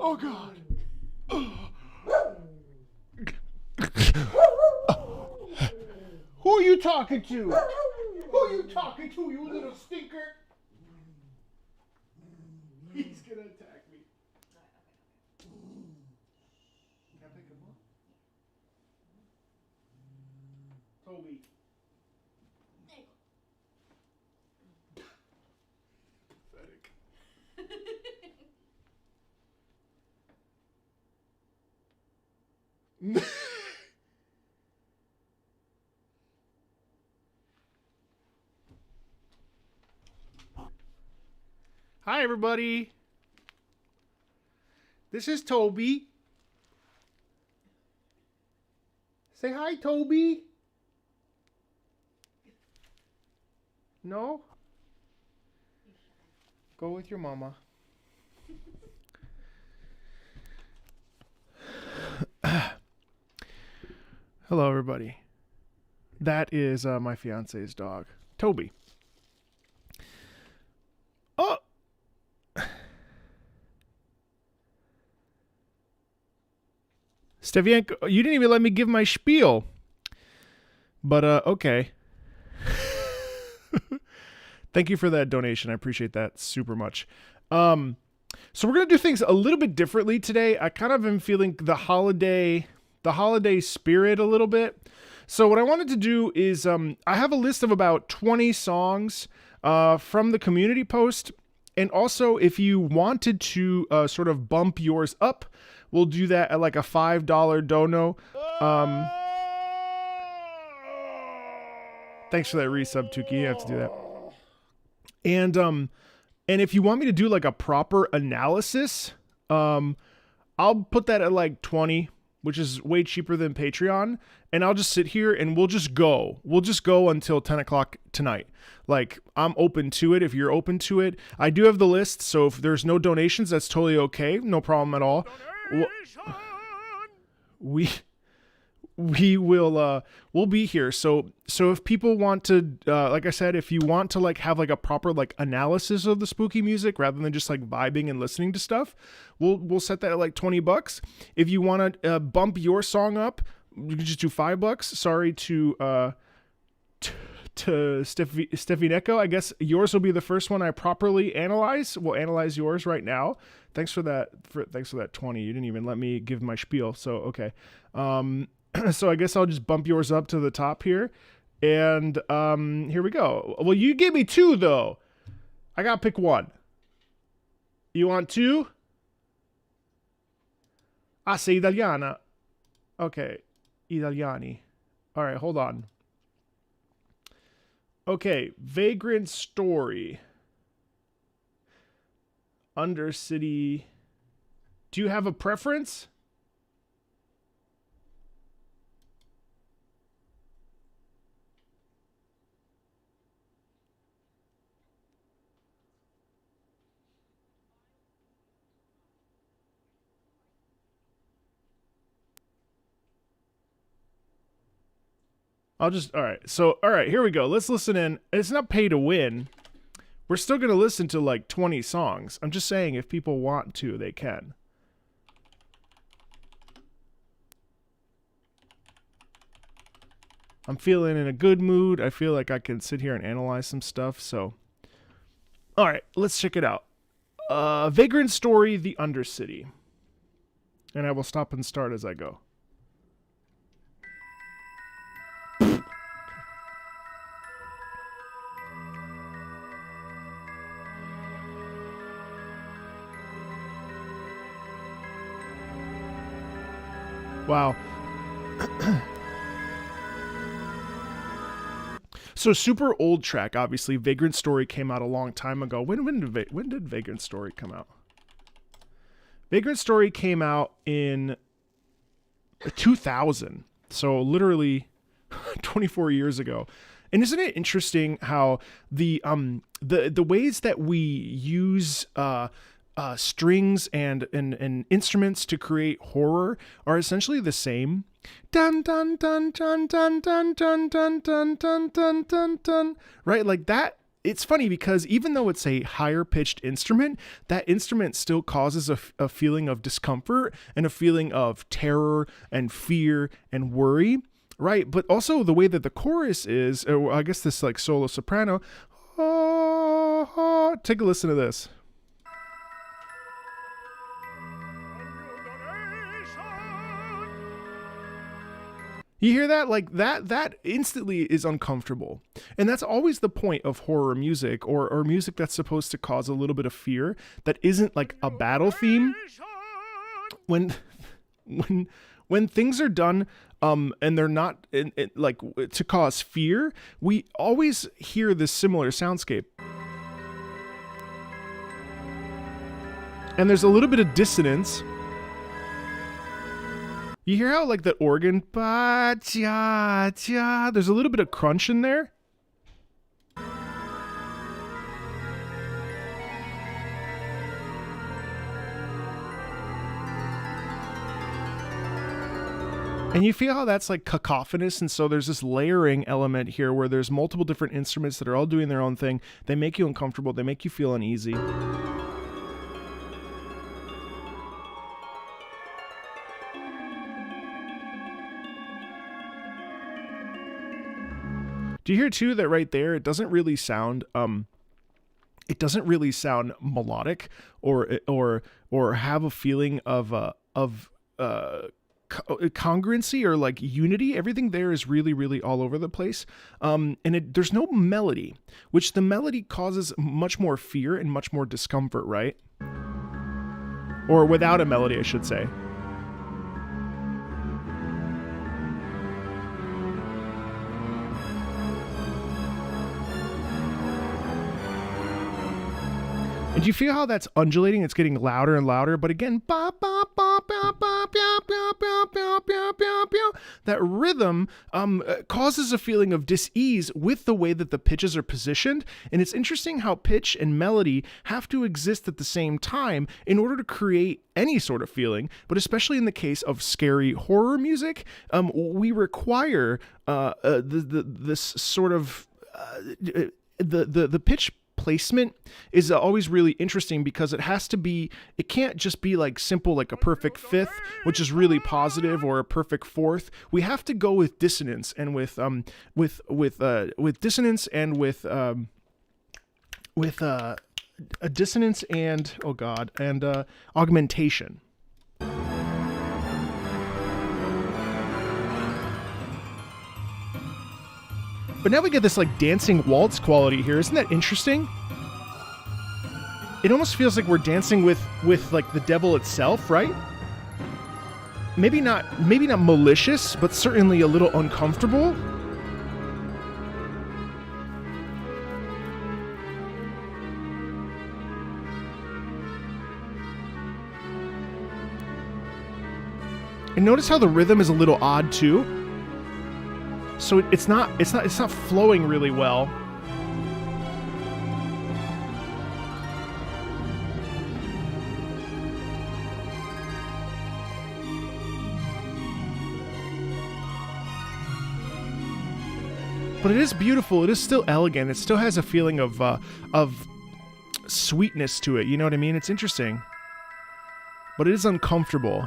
Oh God. Who are you talking to? Who are you talking to, you little stinker? He's gonna attack me. Can I pick him up? Toby. Pathetic. Hi, everybody. This is Toby. Say hi, Toby. No? Go with your mama. Hello, everybody. That is my fiance's dog, Toby. Oh! Stevienko, you didn't even let me give my spiel. But, okay. Thank you for that donation. I appreciate that super much. So we're going to do things a little bit differently today. I kind of am feeling the holiday spirit a little bit. So what I wanted to do is I have a list of about 20 songs from the community post. And also, if you wanted to sort of bump yours up, we'll do that at like a $5 dono. Thanks for that resub, Tuki. You have to do that. And if you want me to do like a proper analysis, I'll put that at like 20, which is way cheaper than Patreon. And I'll just sit here and we'll just go. We'll just go until 10 o'clock tonight. Like, I'm open to it if you're open to it. I do have the list, so if there's no donations, that's totally okay. No problem at all. We will we'll be here. So if people want to like I said, if you want to like have like a proper like analysis of the spooky music rather than just like vibing and listening to stuff, we'll set that at like $20. If you want to bump your song up, you can just do $5. Sorry to Stefaneko. I guess yours will be the first one I properly analyze. We'll analyze yours right now. Thanks for that 20. You didn't even let me give my spiel. So okay. So I guess I'll just bump yours up to the top here. And here we go. Well, you gave me 2 though. I gotta pick one. You want 2? Ah, sei italiana. Okay. Italiani. All right, hold on. Okay, Vagrant Story. Undercity. Do you have a preference? All right, here we go. Let's listen in. It's not pay to win. We're still going to listen to like 20 songs. I'm just saying if people want to, they can. I'm feeling in a good mood. I feel like I can sit here and analyze some stuff. So, all right, let's check it out. Vagrant Story, The Undercity. And I will stop and start as I go. Wow. So super old track, obviously. Vagrant Story came out a long time ago. When did Vagrant Story come out? Vagrant Story came out in 2000. So literally 24 years ago. And isn't it interesting how the ways that we use strings and instruments to create horror are essentially the same. Dun dun dun dun dun dun dun dun dun dun dun dun dun. Right, like that. It's funny because even though it's a higher pitched instrument, that instrument still causes a feeling of discomfort and a feeling of terror and fear and worry. Right, but also the way that the chorus is, or I guess this like solo soprano. Take a listen to this. You hear that? Like that instantly is uncomfortable. And that's always the point of horror music or music that's supposed to cause a little bit of fear that isn't like a battle theme. When things are done and they're not like to cause fear, we always hear this similar soundscape. And there's a little bit of dissonance. You hear how like that organ, there's a little bit of crunch in there. And you feel how that's like cacophonous, and so there's this layering element here where there's multiple different instruments that are all doing their own thing. They make you uncomfortable, they make you feel uneasy. Do you hear too that right there it doesn't really sound melodic or have a feeling of congruency or like unity. Everything there is really all over the place, and there's no melody, which the melody causes much more fear and much more discomfort, right? Or without a melody, I should say. And do you feel how that's undulating? It's getting louder and louder, but again, that rhythm causes a feeling of dis-ease with the way that the pitches are positioned. And it's interesting how pitch and melody have to exist at the same time in order to create any sort of feeling, but especially in the case of scary horror music, we require this sort of the pitch placement is always really interesting because it can't just be like simple, like a perfect fifth, which is really positive, or a perfect fourth. We have to go with dissonance and with dissonance and with a dissonance and augmentation. But now we get this like dancing waltz quality here. Isn't that interesting? It almost feels like we're dancing with like the devil itself, right? Maybe not malicious, but certainly a little uncomfortable. And notice how the rhythm is a little odd too. So it's not flowing really well. But it is beautiful. It is still elegant. It still has a feeling of sweetness to it. You know what I mean? It's interesting. But it is uncomfortable.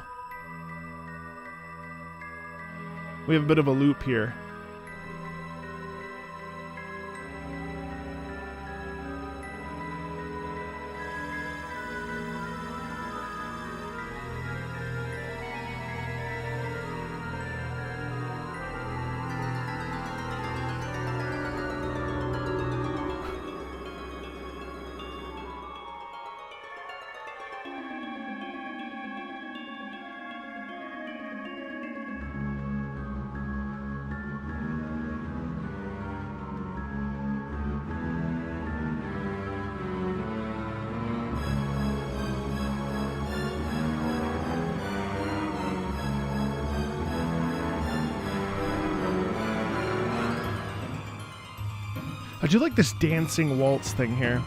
We have a bit of a loop here. I do like this dancing waltz thing here.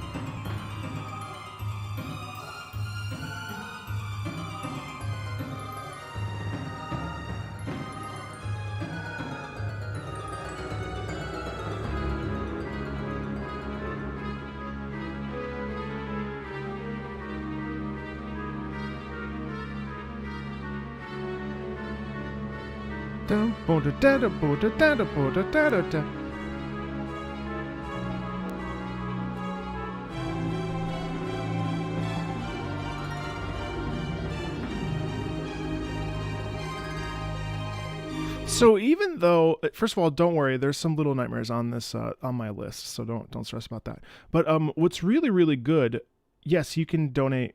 So even though, first of all, don't worry, there's some little nightmares on this on my list, so don't stress about that. But what's really good? Yes, you can donate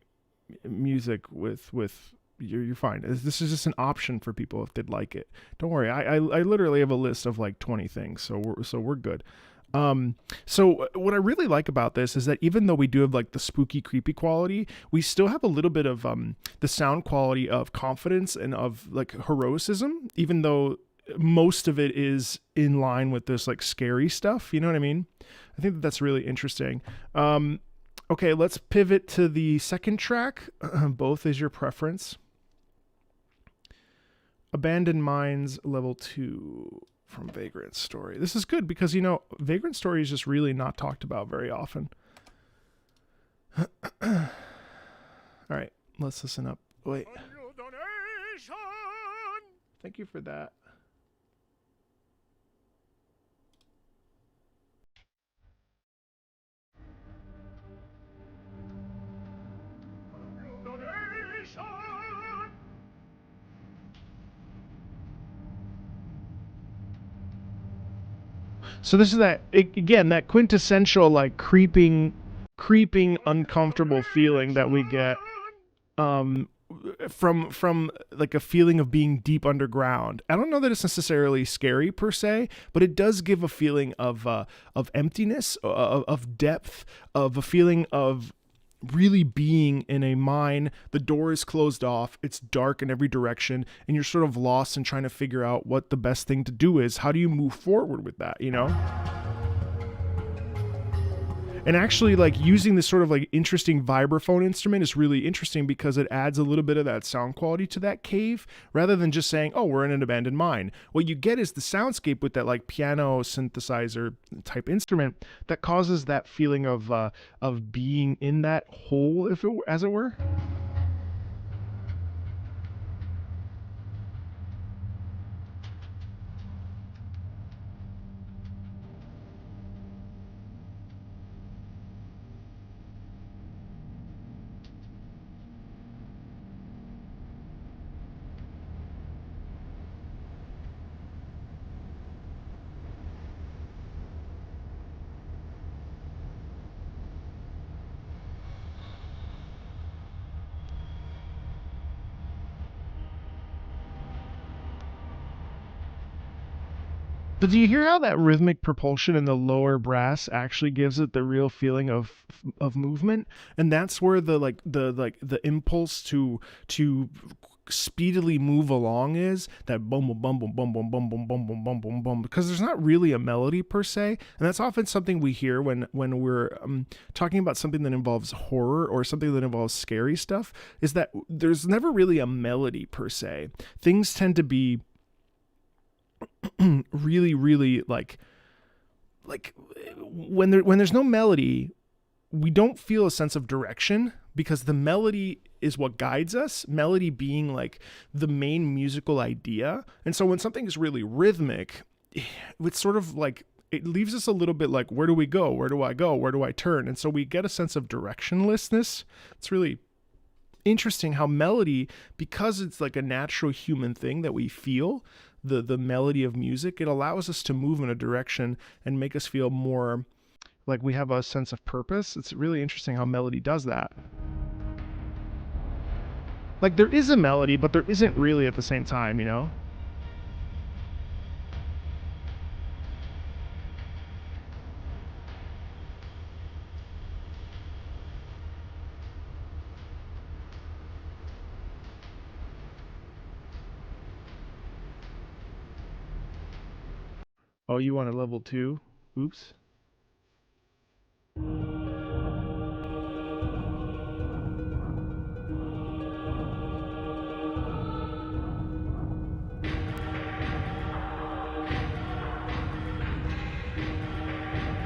music with you're fine. This is just an option for people if they'd like it. Don't worry. I literally have a list of like 20 things, so we're good. So what I really like about this is that even though we do have like the spooky, creepy quality, we still have a little bit of the sound quality of confidence and of like heroicism, even though most of it is in line with this like scary stuff. You know what I mean? I think that's really interesting. Okay, let's pivot to the second track. Both is your preference. Abandoned Mines Level 2 from Vagrant Story. This is good because, you know, Vagrant Story is just really not talked about very often. All right, let's listen up. Wait. Thank you for that. So this is that, again, that quintessential like creeping uncomfortable feeling that we get from like a feeling of being deep underground. I don't know that it's necessarily scary per se, but it does give a feeling of emptiness, of depth, of a feeling of really being in a mine. The door is closed off, it's dark in every direction, and you're sort of lost and trying to figure out what the best thing to do is. How do you move forward with that, you know? And actually, like, using this sort of like interesting vibraphone instrument is really interesting because it adds a little bit of that sound quality to that cave rather than just saying, oh, we're in an abandoned mine. What you get is the soundscape with that like piano synthesizer type instrument that causes that feeling of being in that hole, if it were, as it were. But do you hear how that rhythmic propulsion in the lower brass actually gives it the real feeling of movement? And that's where the impulse to speedily move along is that bum bum bum bum bum bum bum bum bum bum bum bum bum, because there's not really a melody per se, and that's often something we hear when we're talking about something that involves horror or something that involves scary stuff, is that there's never really a melody per se. Things tend to be really like when there's no melody, we don't feel a sense of direction because the melody is what guides us, melody being like the main musical idea. And so when something is really rhythmic, it's sort of like it leaves us a little bit like, where do we go, where do I go, where do I turn? And so we get a sense of directionlessness. It's really interesting how melody, because it's like a natural human thing that we feel, the melody of music, it allows us to move in a direction and make us feel more like we have a sense of purpose. It's really interesting how melody does that. Like there is a melody, but there isn't really at the same time, you know? Oh, you want a level 2? Oops.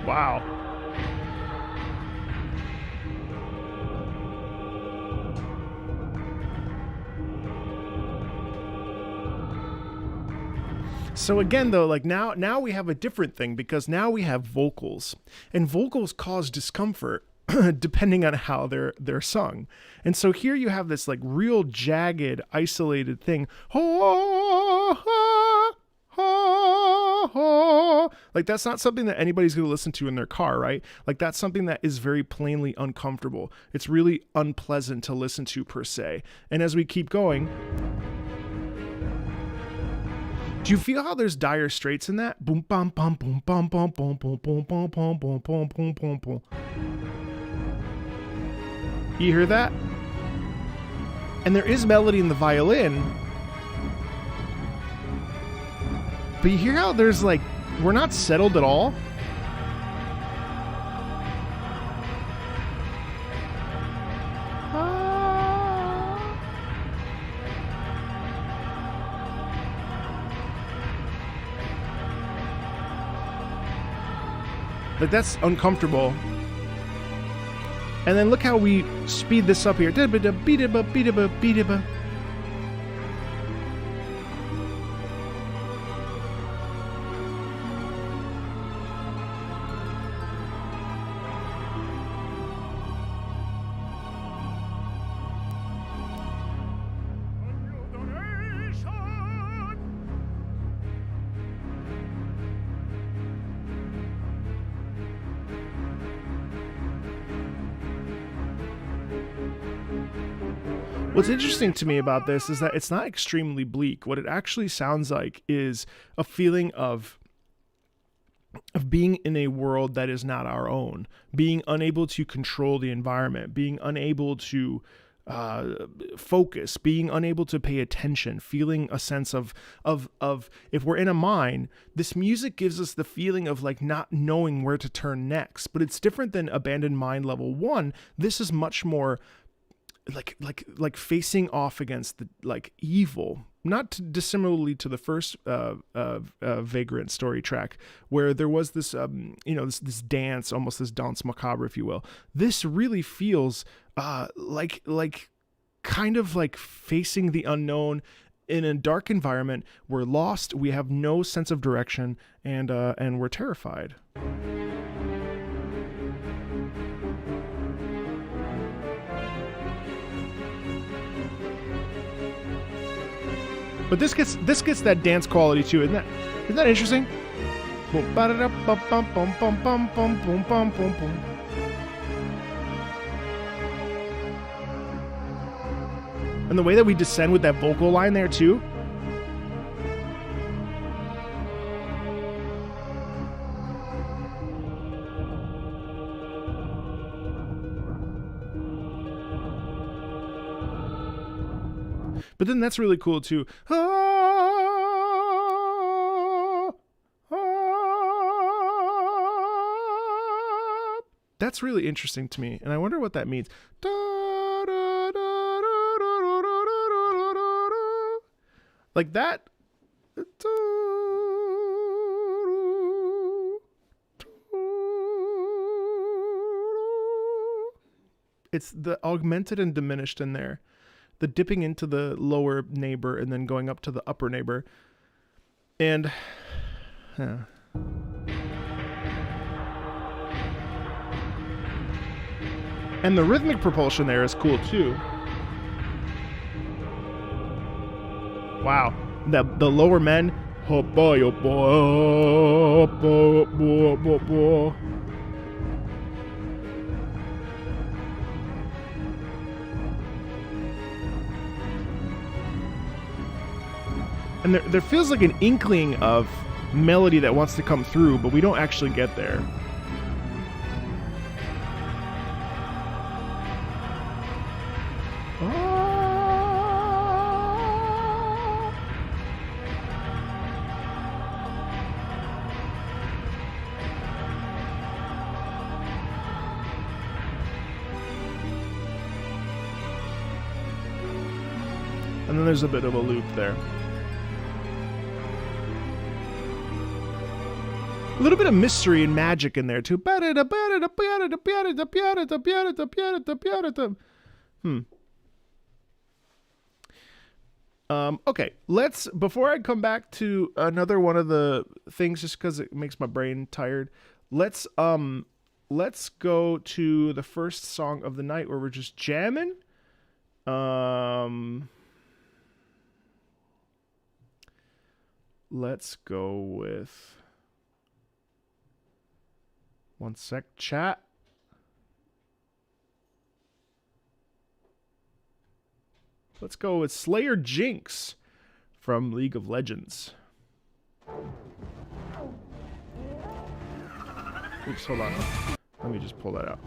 Wow. So again, though, like now we have a different thing, because now we have vocals, and vocals cause discomfort depending on how they're sung. And so here you have this like real jagged, isolated thing. Like that's not something that anybody's going to listen to in their car, right? Like that's something that is very plainly uncomfortable. It's really unpleasant to listen to per se. And as we keep going, do you feel how there's dire straits in that? Boom, bum, bum, boom, bum, bum, boom, boom, boom, boom, boom, boom, boom, boom, boom, boom. You hear that? And there is melody in the violin. But you hear how there's like, we're not settled at all? Like that's uncomfortable. And then look how we speed this up here. What's interesting to me about this is that it's not extremely bleak. What it actually sounds like is a feeling of being in a world that is not our own, being unable to control the environment, being unable to focus, being unable to pay attention, feeling a sense of if we're in a mine, this music gives us the feeling of like not knowing where to turn next. But it's different than Abandoned Mine Level 1. This is much more like facing off against the like evil, not dissimilarly to the first Vagrant story track, where there was this this dance, almost this danse macabre, if you will. This really feels like kind of like facing the unknown in a dark environment. We're lost, we have no sense of direction, and we're terrified. But this gets that dance quality too, isn't that interesting? And the way that we descend with that vocal line there too. But then that's really cool too. That's really interesting to me, and I wonder what that means. Like that. It's the augmented and diminished in there. The dipping into the lower neighbor and then going up to the upper neighbor. And and the rhythmic propulsion there is cool too. Wow. The lower men. Oh boy, oh boy, oh boy, oh boy, oh boy. And there feels like an inkling of melody that wants to come through, but we don't actually get there. And then there's a bit of a loop there. A little bit of mystery and magic in there too. Okay, before I come back to another one of the things, just because it makes my brain tired, let's go to the first song of the night where we're just jamming. Let's go with, one sec, chat. Let's go with Slayer Jinx from League of Legends. Oops, hold on. Let me just pull that out.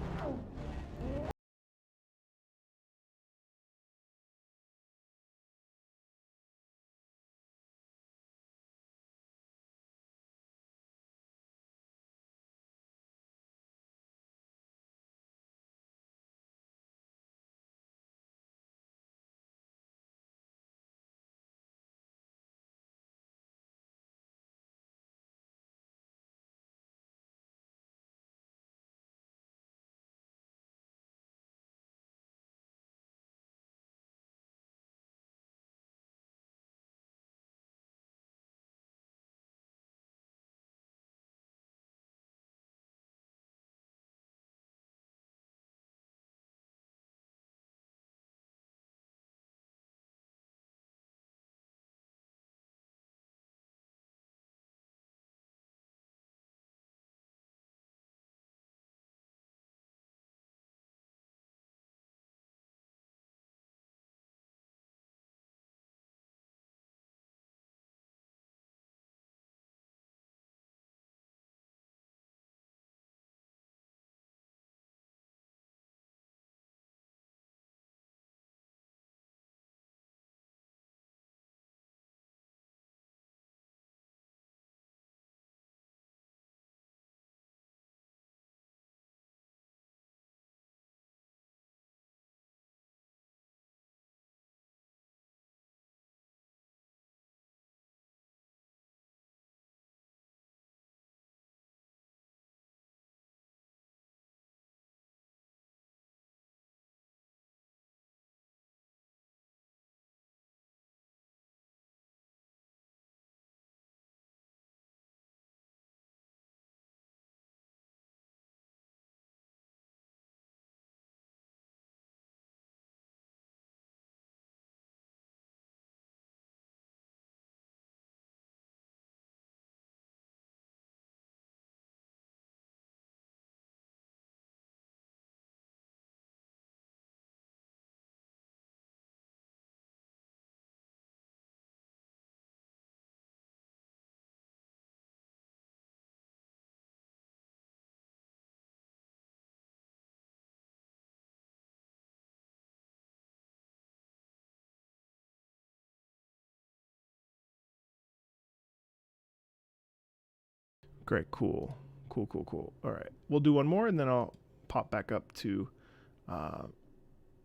Great, cool. All right, we'll do one more and then I'll pop back up to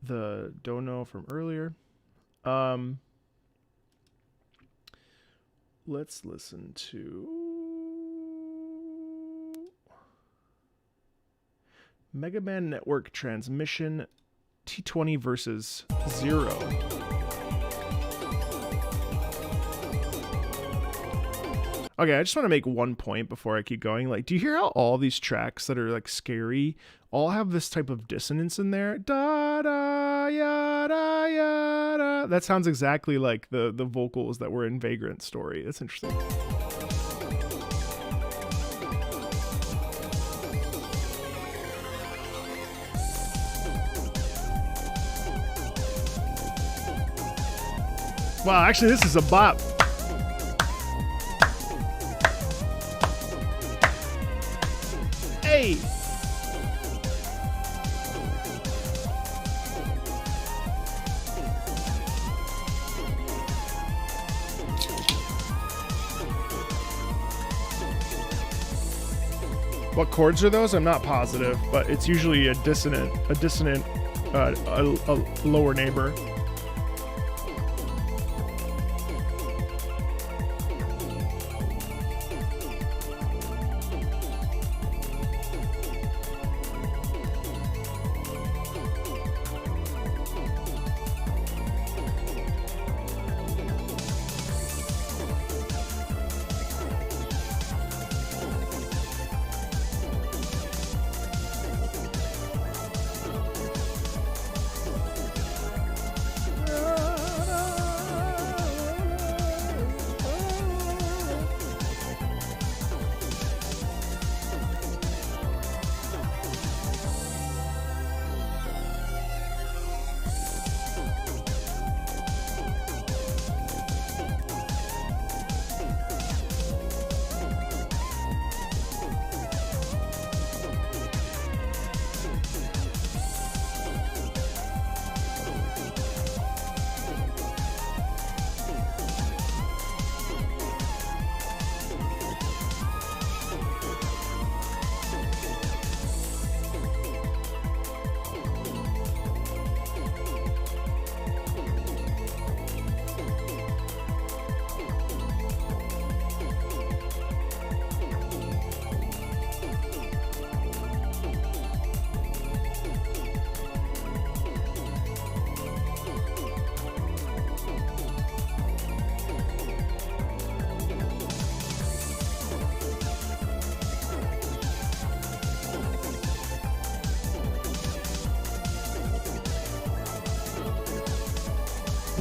the dono from earlier. Let's listen to Mega Man Network Transmission T20 versus 0. Okay, I just want to make one point before I keep going. Like, do you hear how all these tracks that are like scary all have this type of dissonance in there? Da da ya da ya da. That sounds exactly like the vocals that were in Vagrant Story. That's interesting. Wow, actually this is a bop. Hey! What chords are those? I'm not positive, but it's usually a lower neighbor.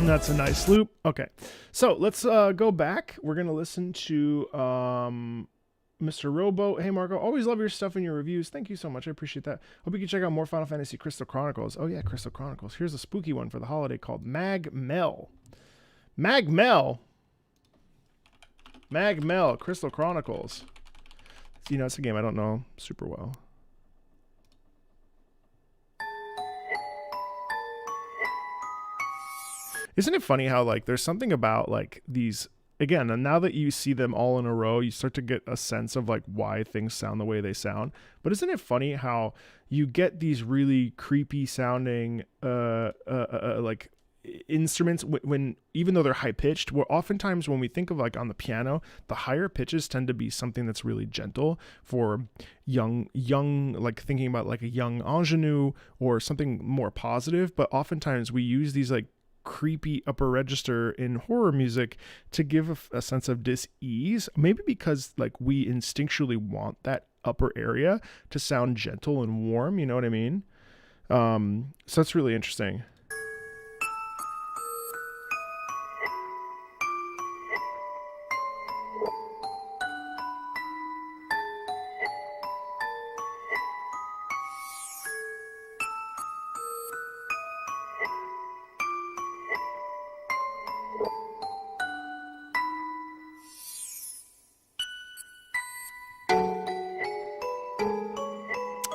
That's a nice loop. Okay, so let's go back. We're gonna listen to Mr. Robo. Hey Marco, always love your stuff and your reviews. Thank you so much. I appreciate that. Hope you can check out more Final Fantasy Crystal Chronicles. Oh yeah, Crystal Chronicles. Here's a spooky one for the holiday called Mag Mel. Mag Mel. Mag Mel. Crystal Chronicles. You know, it's a game I don't know super well. Isn't it funny how, like, there's something about, like, these, again, and now that you see them all in a row, you start to get a sense of, like, why things sound the way they sound. But isn't it funny how you get these really creepy sounding, like, instruments when even though they're high pitched, where oftentimes when we think of, like, on the piano, the higher pitches tend to be something that's really gentle for young, like, thinking about, like, a young ingenue or something more positive. But oftentimes we use these, like, creepy upper register in horror music to give a sense of dis-ease, maybe because, like, we instinctually want that upper area to sound gentle and warm, you know what I mean? So that's really interesting.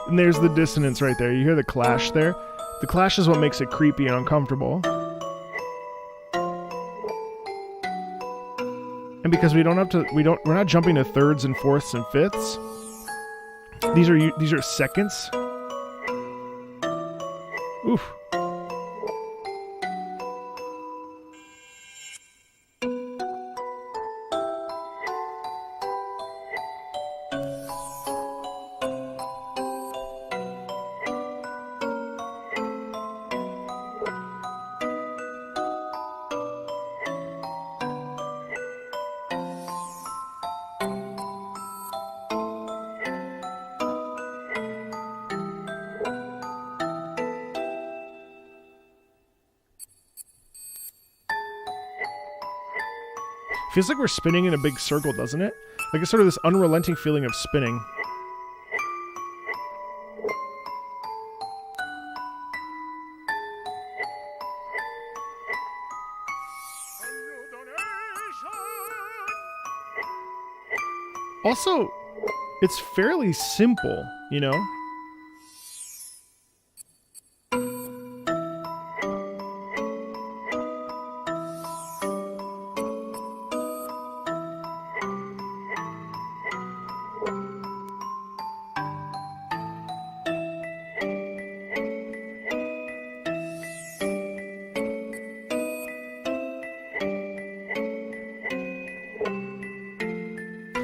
And there's the dissonance right there. You hear the clash there? The clash is what makes it creepy and uncomfortable. And because we don't have to, we're not jumping to thirds and fourths and fifths. These are seconds. Oof. Feels like we're spinning in a big circle, doesn't it? Like, it's sort of this unrelenting feeling of spinning. Also, it's fairly simple, you know?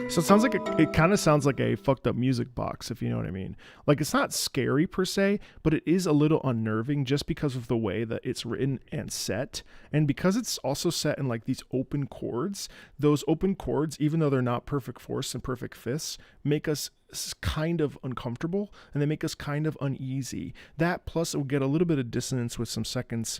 So it sounds like it kind of sounds like a fucked up music box, if you know what I mean. Like, it's not scary per se, but it is a little unnerving just because of the way that it's written and set. And because it's also set in, like, these open chords, those open chords, even though they're not perfect fourths and perfect fifths, make us kind of uncomfortable, and they make us kind of uneasy. That plus it will get a little bit of dissonance with some seconds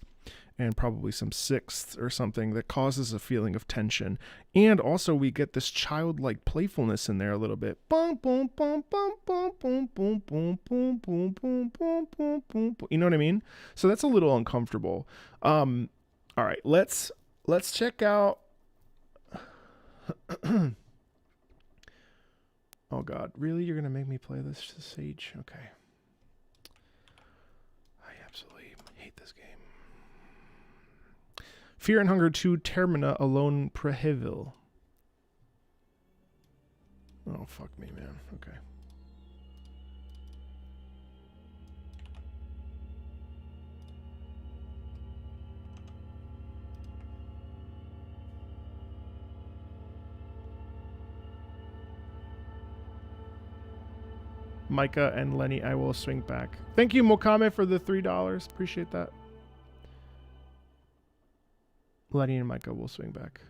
and probably some sixths or something that causes a feeling of tension. And also we get this childlike playfulness in there a little bit. Boom, boom, boom, boom, boom, boom, boom, boom, boom, boom, boom, boom, boom, boom. You know what I mean? So that's a little uncomfortable. All right, let's check out. Oh God, really? You're gonna make me play this to Sage? Okay. I absolutely hate this game. Fear and Hunger 2 Termina Alone Prehevil. Oh, fuck me, man. Okay. Micah and Lenny, I will swing back. Thank you, Mokame, for the $3. Appreciate that. Lenny and Micah will swing back.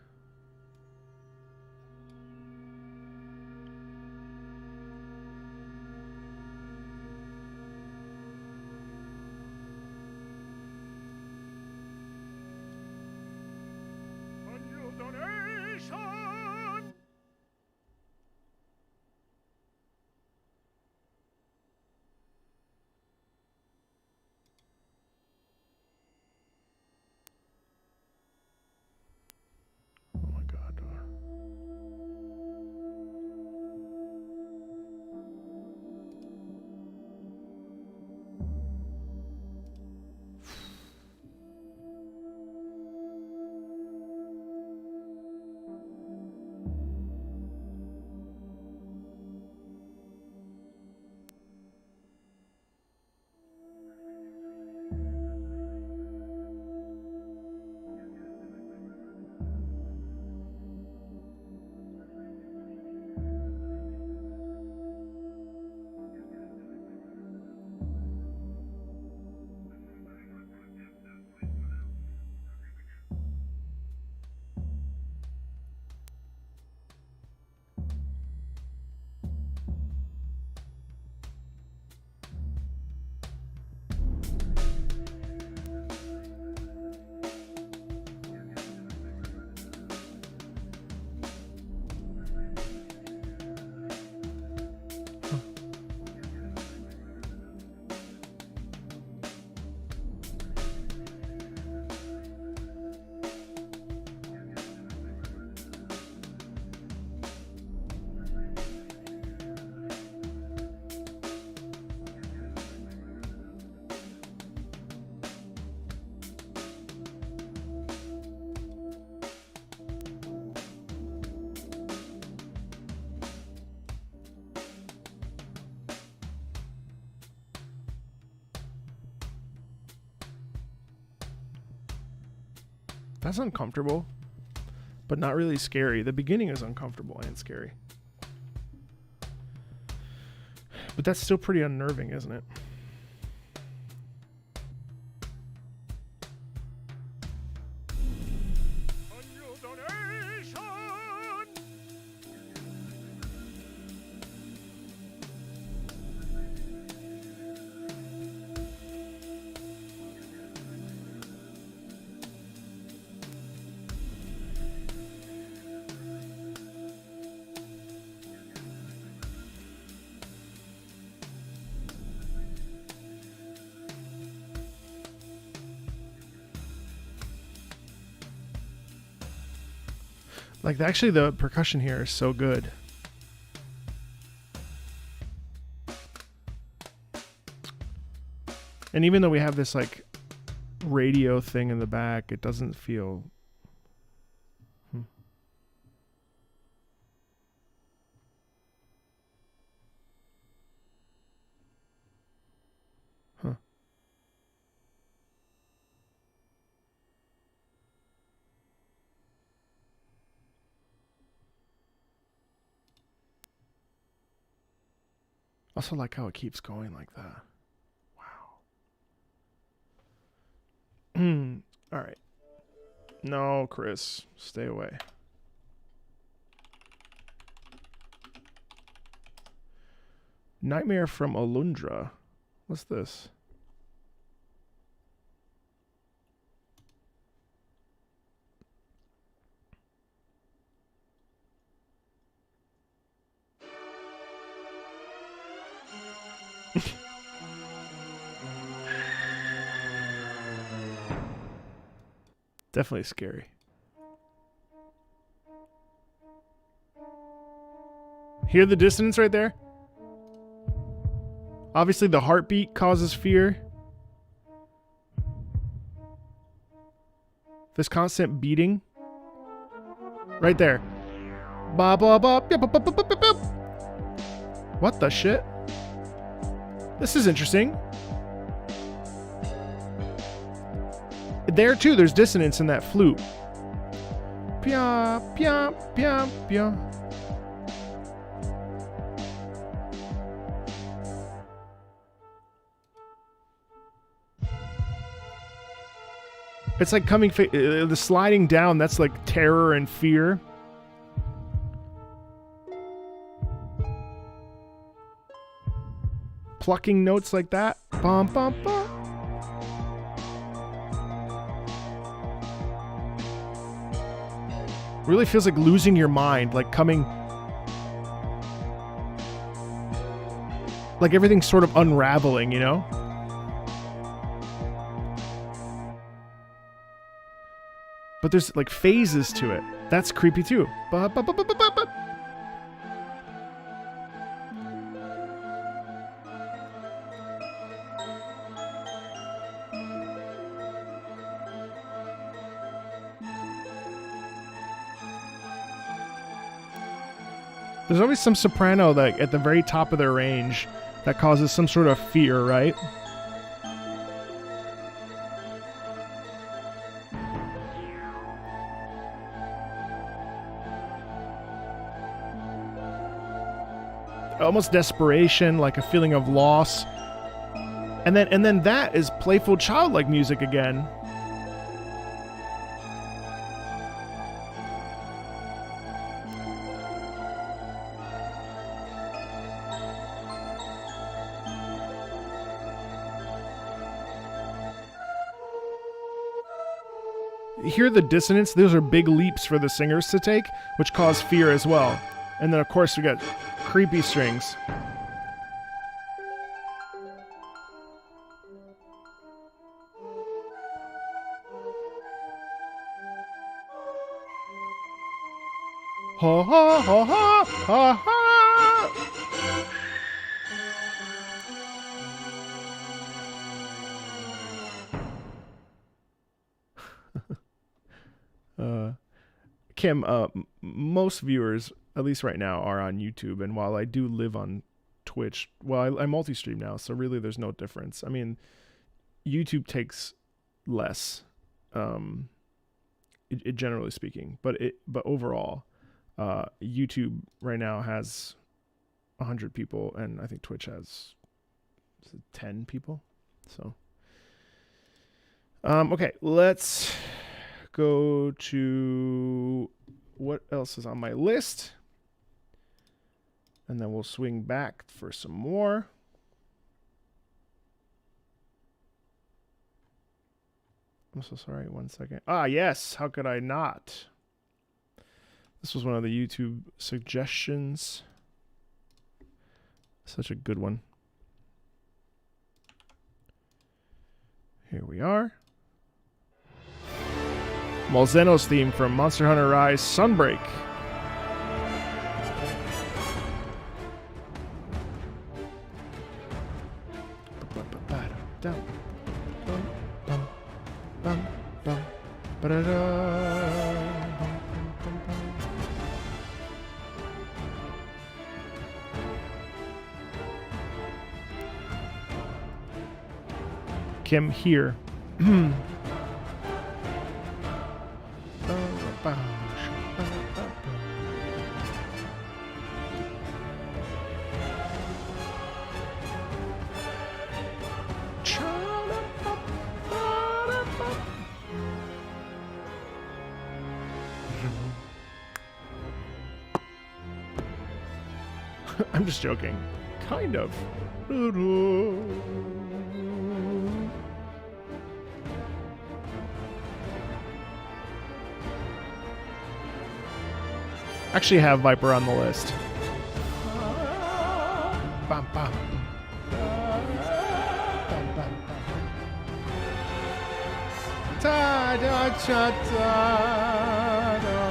That's uncomfortable, but not really scary. The beginning is uncomfortable and scary. But that's still pretty unnerving, isn't it? Like, actually, the percussion here is so good. And even though we have this, like, radio thing in the back, it doesn't feel... Huh. Also like how it keeps going like that. Wow. All right. No, Chris, stay away. Nightmare from Alundra. What's this? Definitely scary. Hear the dissonance right there? Obviously the heartbeat causes fear. This constant beating. Right there. Ba ba ba ba ba ba ba ba ba. What the shit? This is interesting. There too, there's dissonance in that flute. Pia, pia, pia, pia. It's like coming, the sliding down, that's like terror and fear. Plucking notes like that. Bum, bum, bum. Really feels like losing your mind, like coming, like everything's sort of unraveling, you know? But there's like phases to it. That's creepy too. Ba, ba, ba, ba, ba, ba, ba. There's always some soprano that at the very top of their range that causes some sort of fear, right? Almost desperation, like a feeling of loss. And then that is playful childlike music again. Hear the dissonance? Those are big leaps for the singers to take, which cause fear as well. And then, of course, we got creepy strings. Ha ha ha ha ha ha! Kim, most viewers, at least right now, are on YouTube, and while I do live on Twitch, well, I multi-stream now, so really there's no difference. I mean, YouTube takes less generally speaking, but overall, YouTube right now has 100 people, and I think Twitch has 10 people. So, okay, let's go to what else is on my list, and then we'll swing back for some more. I'm so sorry. 1 second. Ah, yes. How could I not? This was one of the YouTube suggestions. Such a good one. Here we are. Malzeno's theme from Monster Hunter Rise Sunbreak. Kim here. I'm just joking. Kind of. Actually have Viper on the list. Bum, bum. Ta da cha ta da.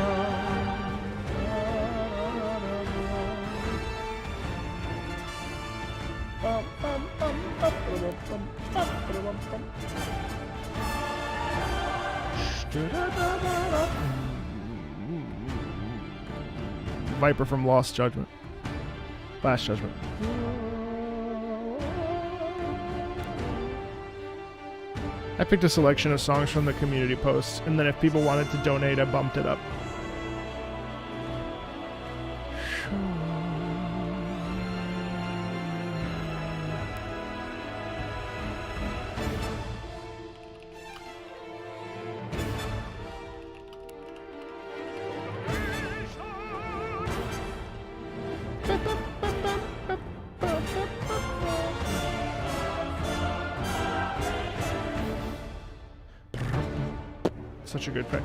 Viper from Last Judgment. I picked a selection of songs from the community posts, and then if people wanted to donate, I bumped it up. Such a good pick.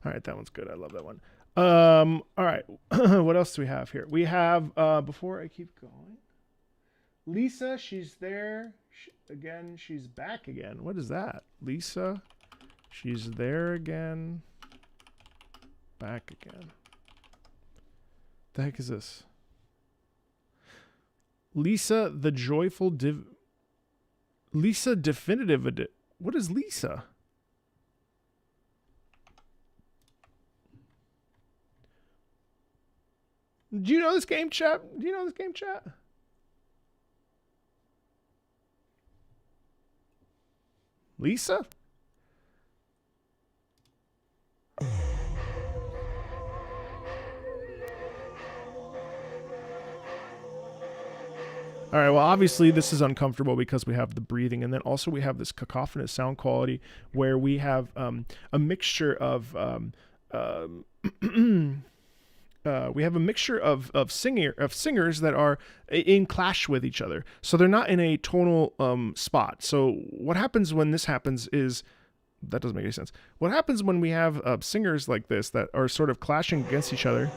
All right, that one's good. I love that one. All right, what else do we have here? We have, before I keep going, Lisa, she's there. She's back again. What is that? Lisa, she's there again. Back again. The heck is this? Lisa, the joyful Lisa Definitive Edition. What is Lisa? Do you know this game, chat? Do you know this game, chat? Lisa? All right, well, obviously this is uncomfortable because we have the breathing, and then also we have this cacophonous sound quality where we have a mixture of we have a mixture of singers that are in clash with each other, so they're not in a tonal spot. So what happens when this happens is, that doesn't make any sense. What happens when we have singers like this that are sort of clashing against each other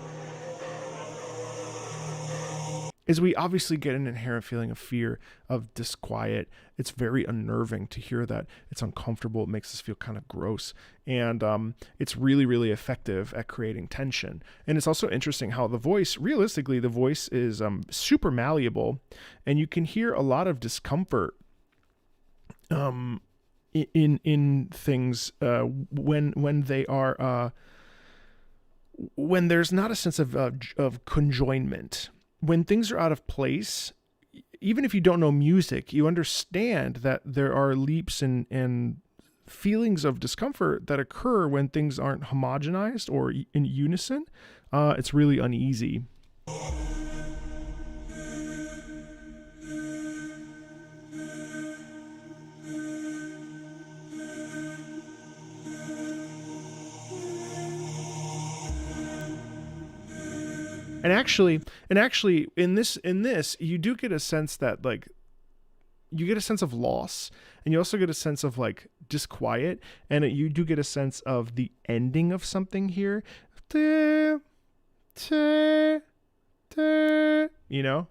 is we obviously get an inherent feeling of fear, of disquiet. It's very unnerving to hear that. It's uncomfortable. It makes us feel kind of gross. And it's really, really effective at creating tension. And it's also interesting how the voice, realistically, the voice is super malleable. And you can hear a lot of discomfort in things when they are when there's not a sense of conjoinment. When things are out of place, even if you don't know music, you understand that there are leaps and feelings of discomfort that occur when things aren't homogenized or in unison. It's really uneasy. And actually, in this, you do get a sense that, like, you get a sense of loss, and you also get a sense of, like, disquiet, and you do get a sense of the ending of something here. You know?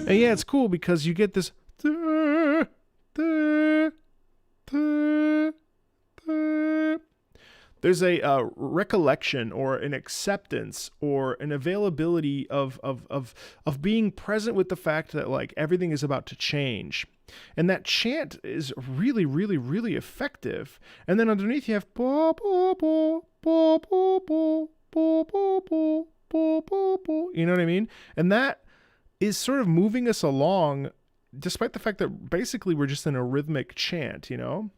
And yeah, it's cool because you get this. There's a recollection or an acceptance or an availability of being present with the fact that, like, everything is about to change. And that chant is really, really, really effective. And then underneath you have bo bo bo bo bo bo bo bo bo bo bo bo. You know what I mean? And that is sort of moving us along, despite the fact that basically we're just in a rhythmic chant, you know?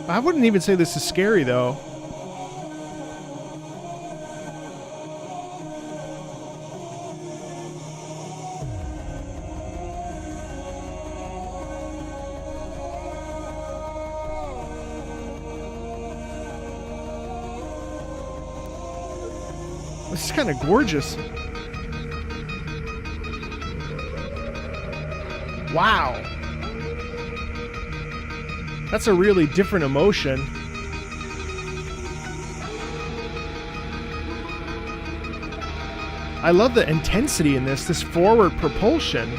I wouldn't even say this is scary, though. This is kind of gorgeous. Wow. That's a really different emotion. I love the intensity in this forward propulsion.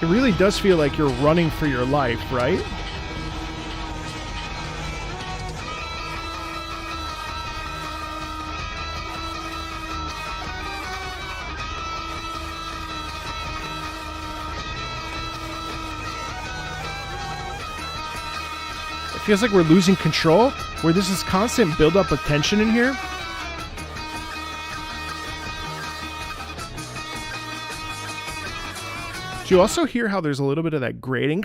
It really does feel like you're running for your life, right? It feels like we're losing control, where there's this constant buildup of tension in here. Do you also hear how there's a little bit of that grating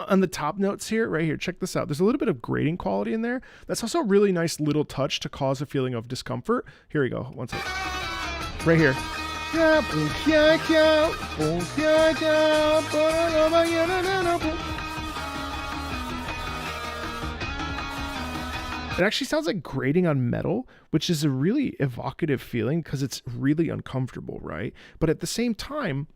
on the top notes here? Right here, check this out. There's a little bit of grating quality in there. That's also a really nice little touch to cause a feeling of discomfort. Here we go. One second. Right here. It actually sounds like grating on metal, which is a really evocative feeling because it's really uncomfortable, right? But at the same time,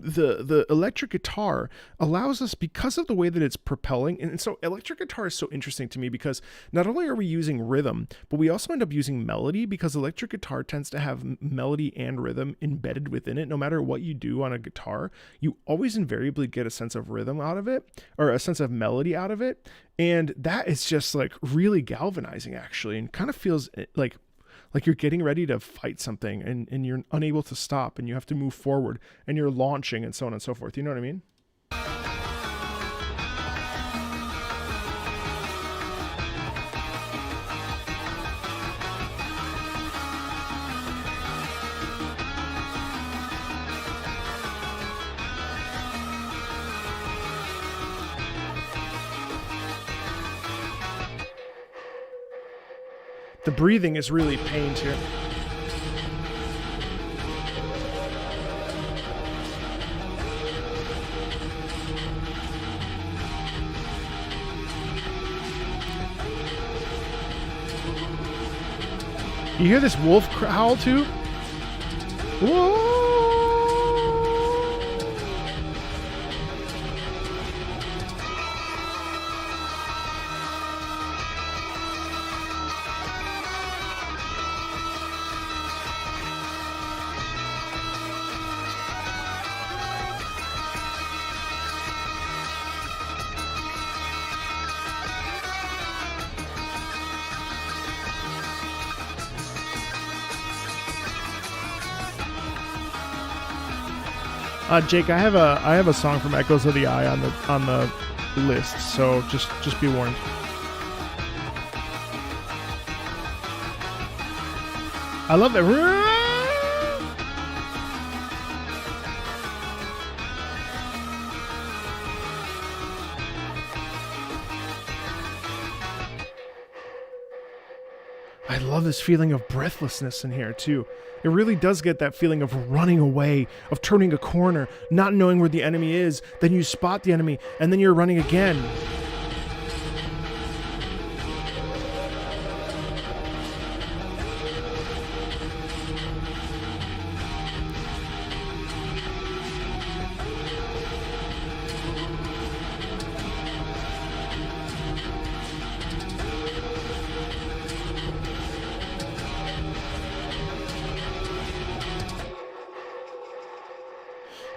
the electric guitar allows us, because of the way that it's propelling, and so electric guitar is so interesting to me because not only are we using rhythm, but we also end up using melody, because electric guitar tends to have melody and rhythm embedded within it. No matter what you do on a guitar, you always invariably get a sense of rhythm out of it, or a sense of melody out of it, and that is just like really galvanizing, actually, and kind of feels like you're getting ready to fight something and you're unable to stop and you have to move forward and you're launching and so on and so forth. You know what I mean? The breathing is really pained here. You hear this wolf howl too? Whoa! Jake, I have a song from Echoes of the Eye on the list, so just be warned. I love it. I love this feeling of breathlessness in here too. It really does get that feeling of running away, of turning a corner, not knowing where the enemy is, then you spot the enemy, and then you're running again.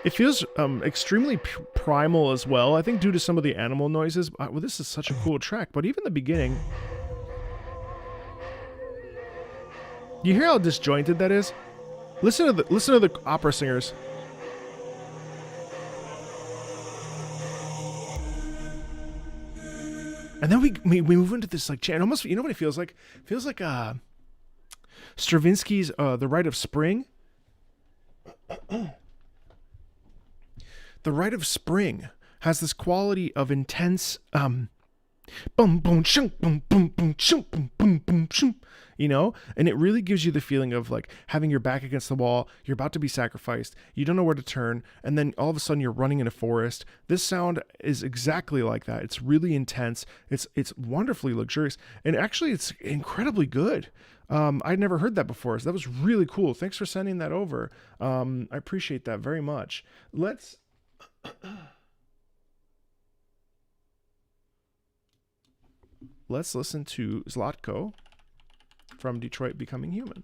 It feels extremely primal as well, I think due to some of the animal noises. Well, this is such a cool track, but even the beginning... You hear how disjointed that is? Listen to the opera singers. And then we move into this like chant. Almost, you know what it feels like? It feels like Stravinsky's The Rite of Spring. The Rite of Spring has this quality of intense boom boom shum boom boom boom shum boom boom boom shum, you know, and it really gives you the feeling of like having your back against the wall, you're about to be sacrificed, you don't know where to turn, and then all of a sudden you're running in a forest. This sound is exactly like that. It's really intense. It's wonderfully luxurious, and actually it's incredibly good. I'd never heard that before, so that was really cool. Thanks for sending that over. I appreciate that very much. Let's listen to Zlatko from Detroit Becoming Human.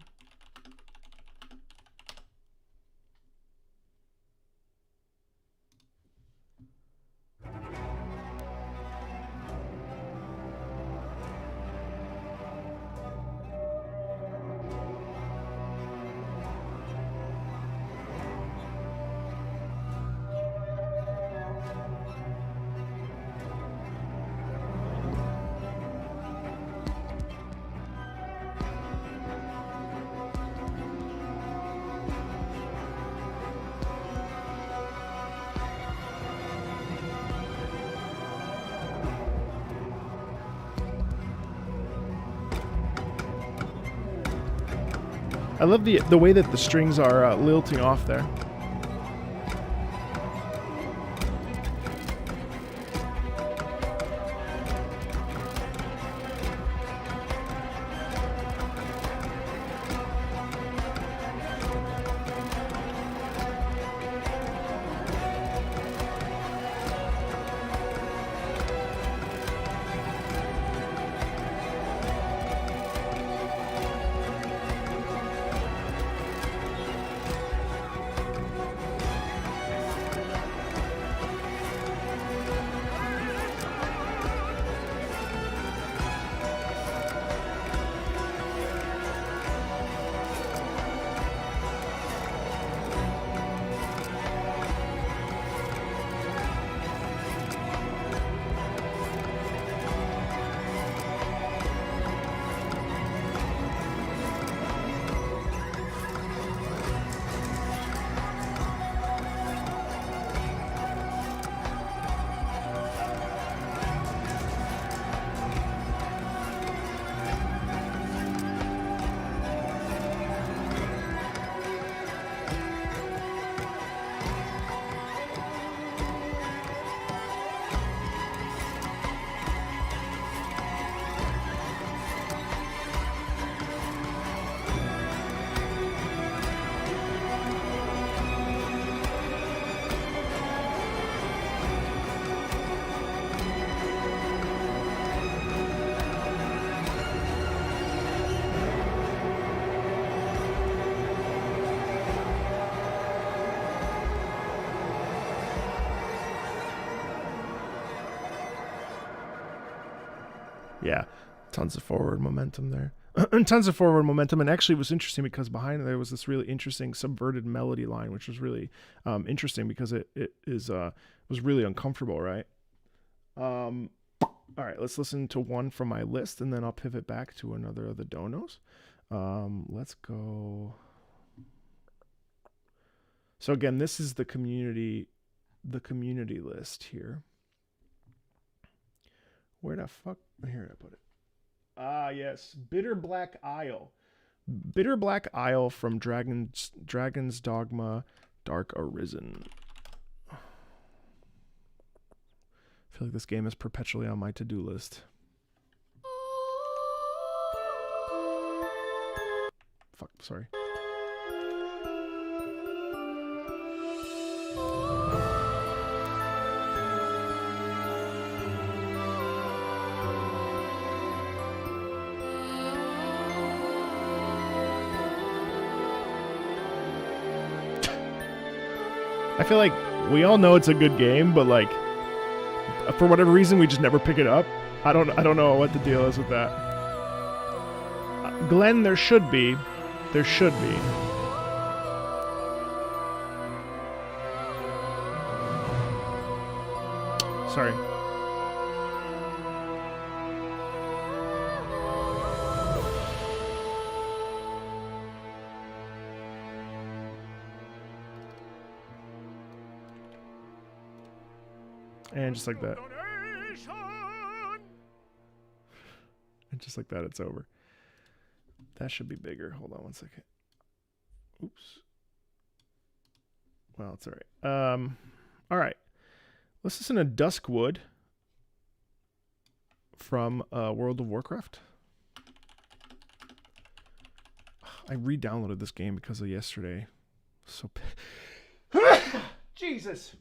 I love the way that the strings are lilting off there. Yeah, tons of forward momentum there. Tons of forward momentum, and actually it was interesting because behind there was this really interesting subverted melody line, which was really interesting because it was really uncomfortable, right? All right, let's listen to one from my list, and then I'll pivot back to another of the donos. Let's go. So again, this is the community list here. Where the fuck? Here I put it. Ah, yes. Bitter Black Isle. Bitter Black Isle from Dragon's Dogma Dark Arisen. I feel like this game is perpetually on my to-do list. Fuck, sorry. I feel like we all know it's a good game, but like for whatever reason we just never pick it up. I don't know what the deal is with that. Glenn, there should be. Sorry. And just like that. And just like that, it's over. That should be bigger. Hold on one second. Oops. Well, it's all right. All right. Let's listen to Duskwood from World of Warcraft. I re-downloaded this game because of yesterday. So Jesus.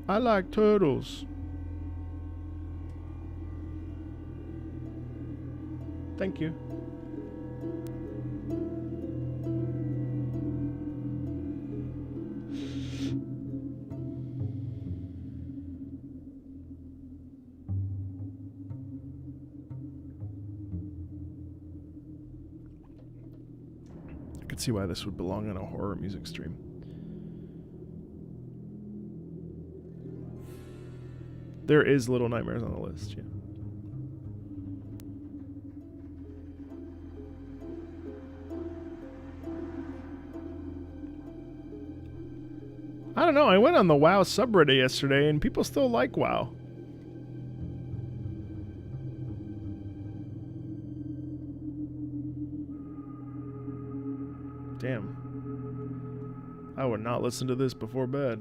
I like turtles. Thank you. I could see why this would belong on a horror music stream. There is Little Nightmares on the list, yeah. I don't know, I went on the WoW subreddit yesterday and people still like WoW. Damn. I would not listen to this before bed.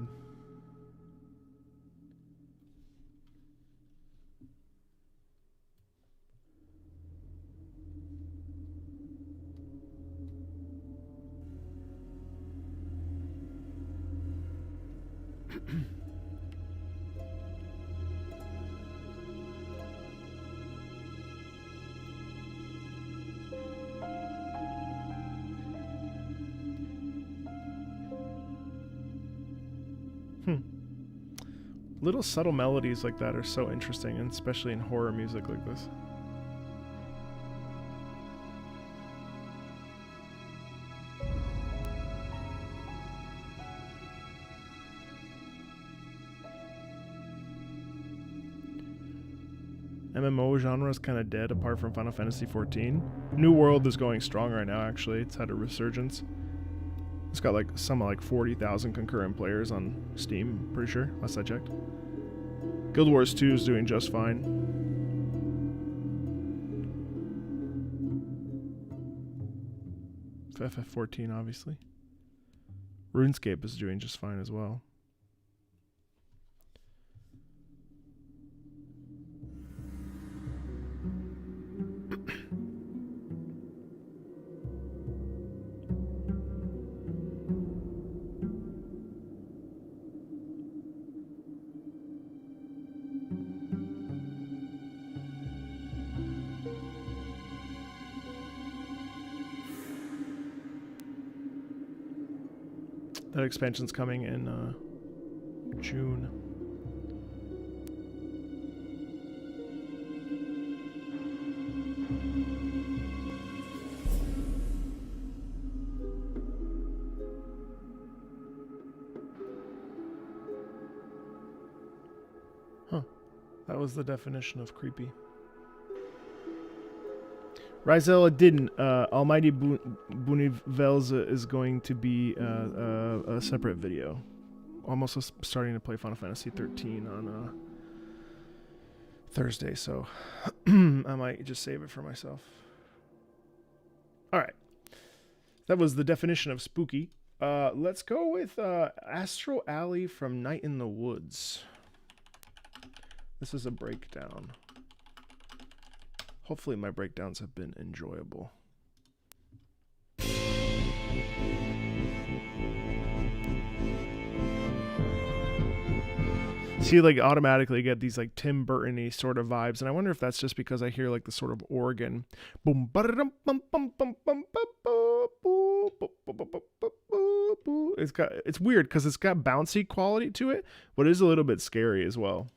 Little subtle melodies like that are so interesting, and especially in horror music like this. MMO genre is kind of dead apart from Final Fantasy XIV. New World is going strong right now, actually. It's had a resurgence. It's got like some like 40,000 concurrent players on Steam, pretty sure, last I checked. Guild Wars 2 is doing just fine. FF14, obviously. RuneScape is doing just fine as well. That expansion's coming in June. Huh. That was the definition of creepy. Rizella didn't. Almighty Bunivelza is going to be a separate video. I'm also starting to play Final Fantasy 13 on Thursday, so I might just save it for myself. All right. That was the definition of spooky. Let's go with Astral Alley from Night in the Woods. This is a breakdown. Hopefully my breakdowns have been enjoyable. See, like, automatically get these, like, Tim Burton-y sort of vibes, and I wonder if that's just because I hear, like, the sort of organ. Boom, ba-da-dum, bum, bum, bum, bum, it's weird because it's got bouncy quality to it, but it is a little bit scary as well.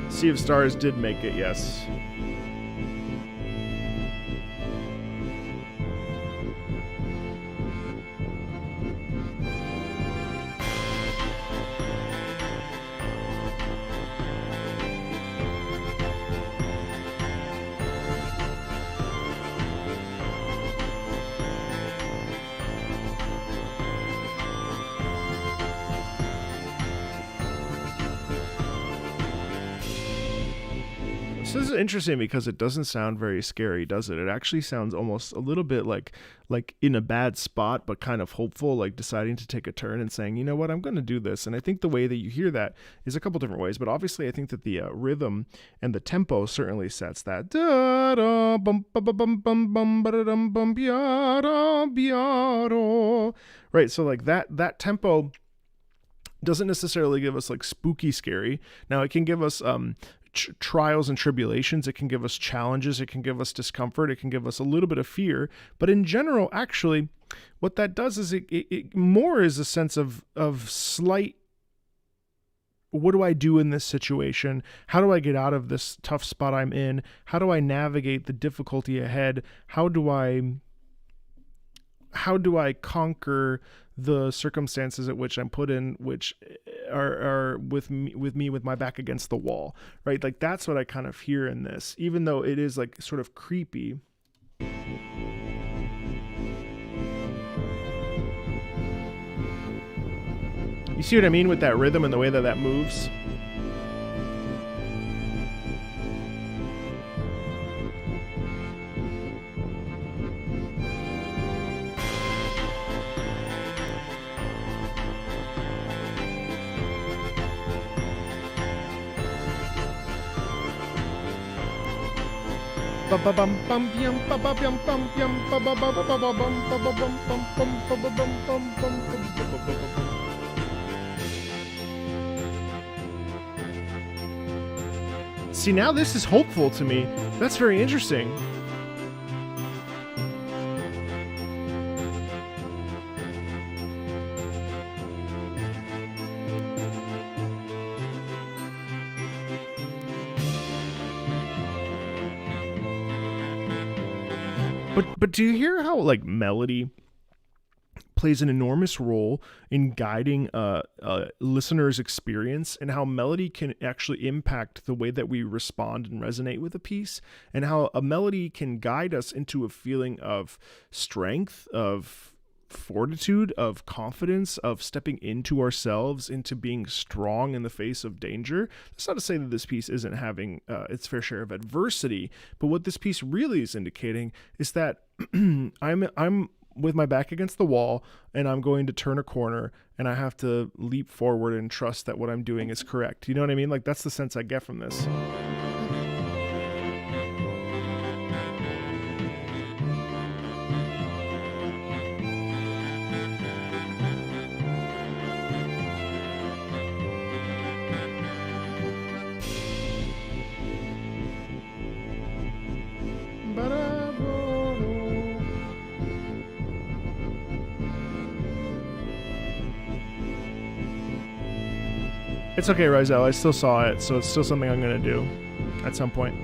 Sea of Stars did make it, yes. This is interesting because it doesn't sound very scary, does it? It actually sounds almost a little bit like in a bad spot, but kind of hopeful, like deciding to take a turn and saying, you know what, I'm going to do this. And I think the way that you hear that is a couple different ways, but obviously I think that the rhythm and the tempo certainly sets that. Right, so like that tempo doesn't necessarily give us like spooky scary. Now it can give us trials and tribulations, it can give us challenges, it can give us discomfort, it can give us a little bit of fear, but in general, actually, what that does is it more is a sense of slight, what do I do in this situation? How do I get out of this tough spot I'm in? How do I navigate the difficulty ahead? How do I conquer the circumstances at which I'm put in, which are with me with my back against the wall, right? Like that's what I kind of hear in this, even though it is like sort of creepy. You see what I mean with that rhythm and the way that that moves? See, now this is hopeful to me. That's very interesting. But do you hear how like melody plays an enormous role in guiding a listener's experience, and how melody can actually impact the way that we respond and resonate with a piece, and how a melody can guide us into a feeling of strength, of fortitude, of confidence, of stepping into ourselves, into being strong in the face of danger. That's not to say that this piece isn't having its fair share of adversity, but what this piece really is indicating is that I'm with my back against the wall, and I'm going to turn a corner, and I have to leap forward and trust that what I'm doing is correct. You know what I mean? Like that's the sense I get from this. It's okay, Rizel. I still saw it, so it's still something I'm gonna do at some point.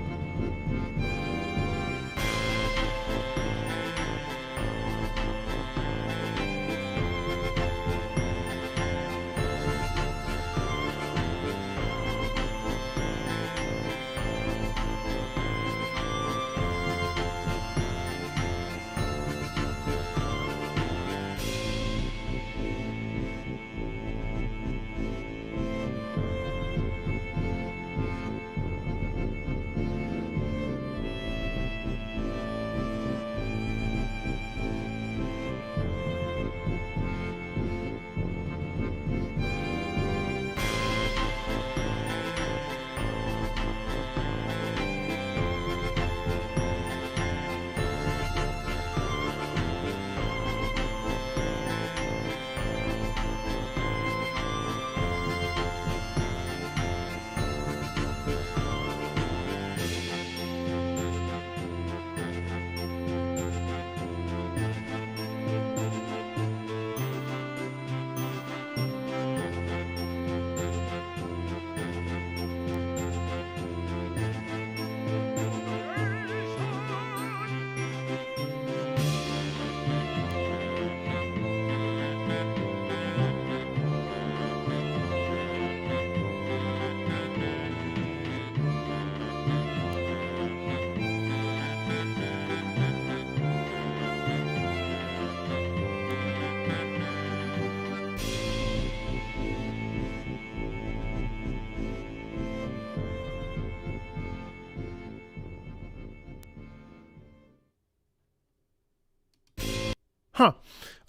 Huh.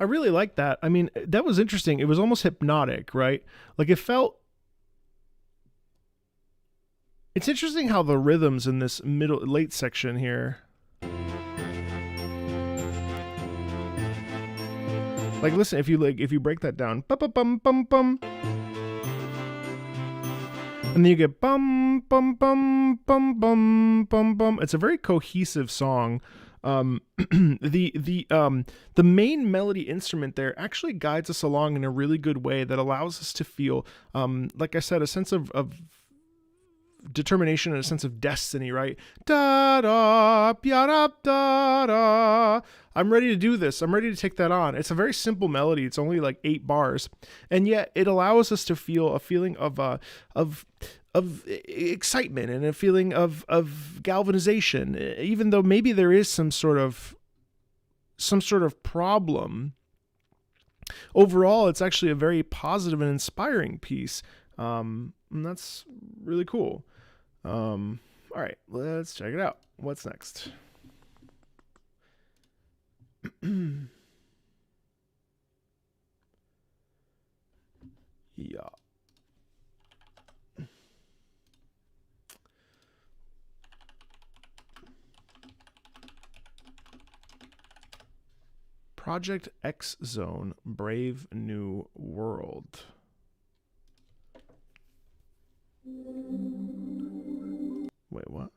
I really like that. I mean, that was interesting. It was almost hypnotic, right? Like it felt... It's interesting how the rhythms in this late section here... Like, listen, if you break that down... Bum-bum-bum-bum-bum. And then you get bum-bum-bum-bum-bum-bum. It's a very cohesive song. The main melody instrument there actually guides us along in a really good way that allows us to feel, like I said, a sense of determination and a sense of destiny, right? Da da da da da. I'm ready to do this. I'm ready to take that on. It's a very simple melody. It's only like 8 bars, and yet it allows us to feel a feeling of excitement and a feeling of galvanization, even though maybe there is some sort of problem. Overall, it's actually a very positive and inspiring piece. And that's really cool. All right, let's check it out. What's next? Yeah. Project X Zone, Brave New World. Wait, what?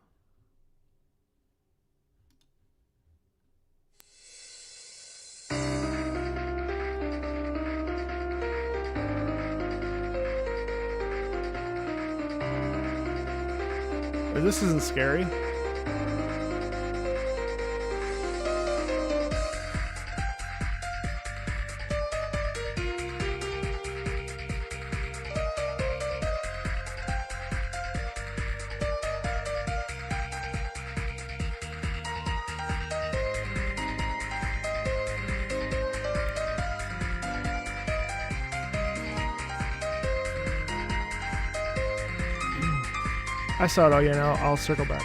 This isn't scary. I saw it all, yeah, now I'll circle back.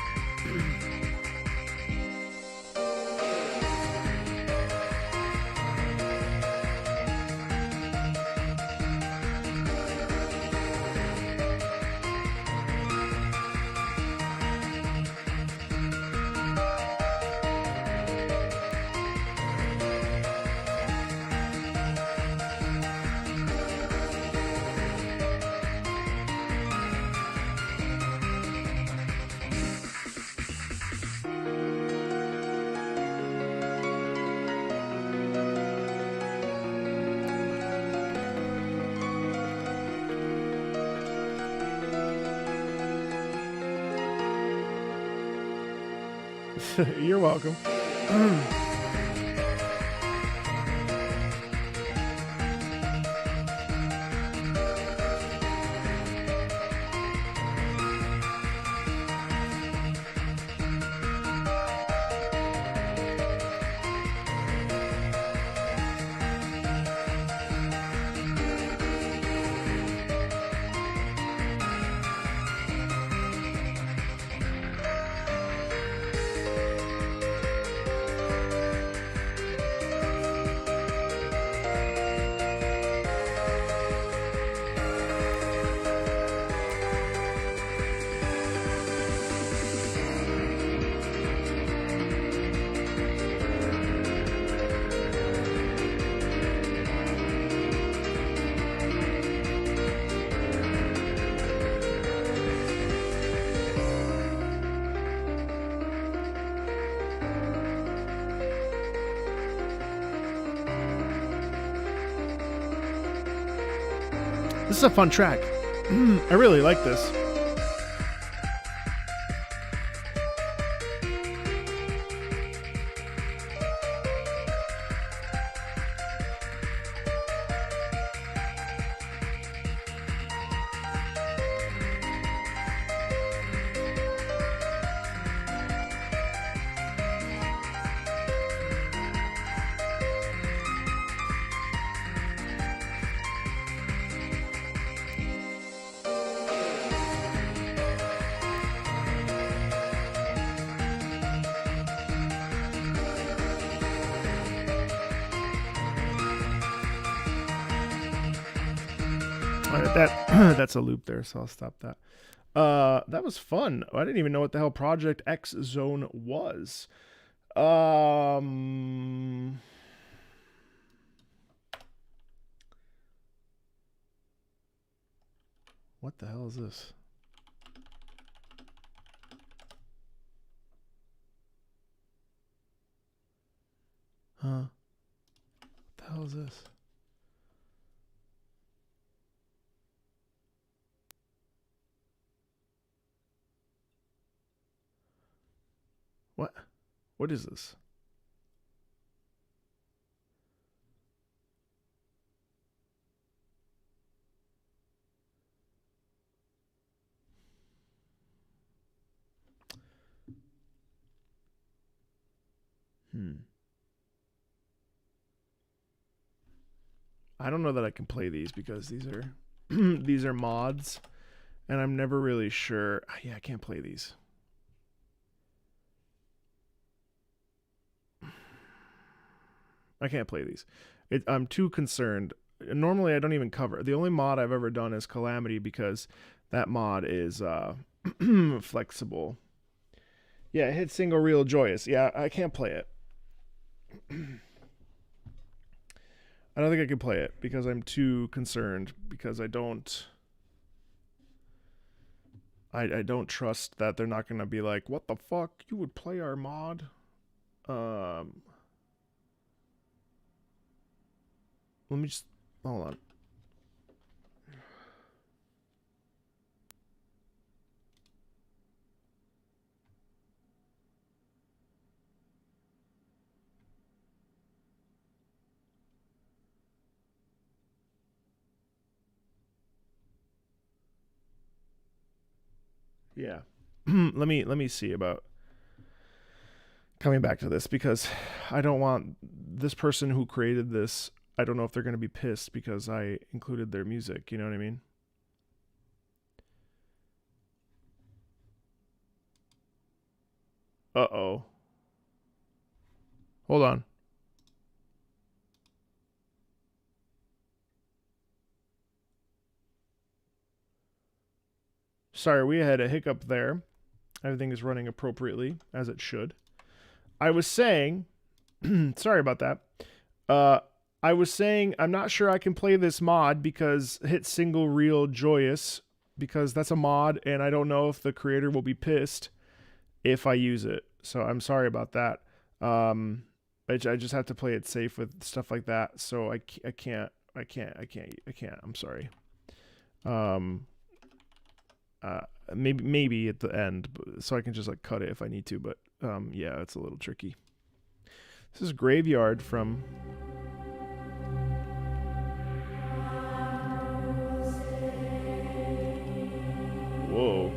You're welcome. This is a fun track. I really like this. That's a loop there, so I'll stop that. That was fun. I didn't even know what the hell Project X Zone was. What the hell is this? Huh? What the hell is this? What? What is this? I don't know that I can play these because these are these are mods, and I'm never really sure. Yeah, I can't play these. I can't play these. I'm too concerned. Normally, I don't even cover. The only mod I've ever done is Calamity because that mod is flexible. Yeah, hit single real joyous. Yeah, I can't play it. I don't think I can play it because I'm too concerned because I don't trust that they're not going to be like, what the fuck? You would play our mod? Let me just hold on. Yeah. let me see about coming back to this because I don't want this person who created this. I don't know if they're going to be pissed because I included their music. You know what I mean? Uh-oh. Hold on. Sorry, we had a hiccup there. Everything is running appropriately, as it should. I was saying... sorry about that. I was saying I'm not sure I can play this mod because hit single real joyous because that's a mod and I don't know if the creator will be pissed if I use it. So I'm sorry about that. I just have to play it safe with stuff like that. So I can't. I'm sorry. Maybe at the end so I can just like cut it if I need to, but yeah, it's a little tricky. This is Graveyard from... Whoa.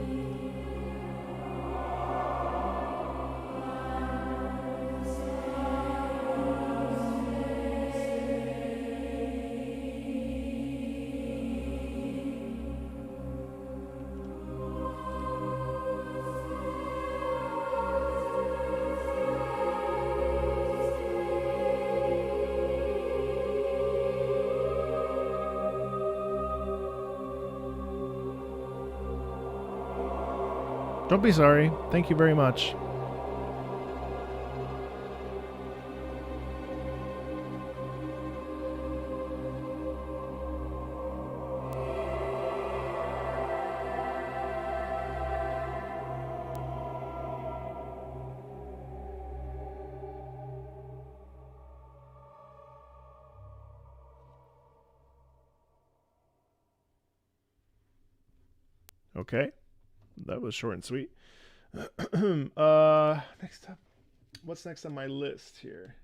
Don't be sorry. Thank you very much. Okay. That was short and sweet. Next up, what's next on my list here?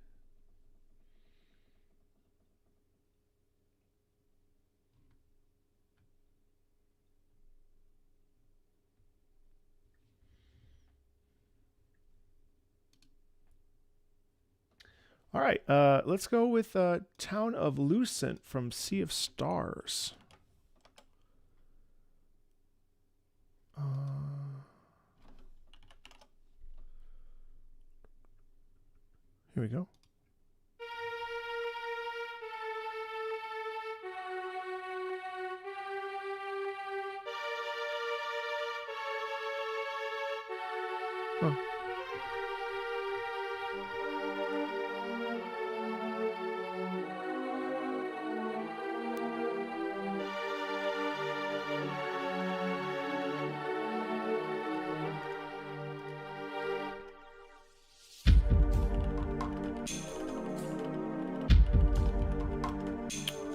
All right, let's go with Town of Lucent from Sea of Stars. Here we go. Huh.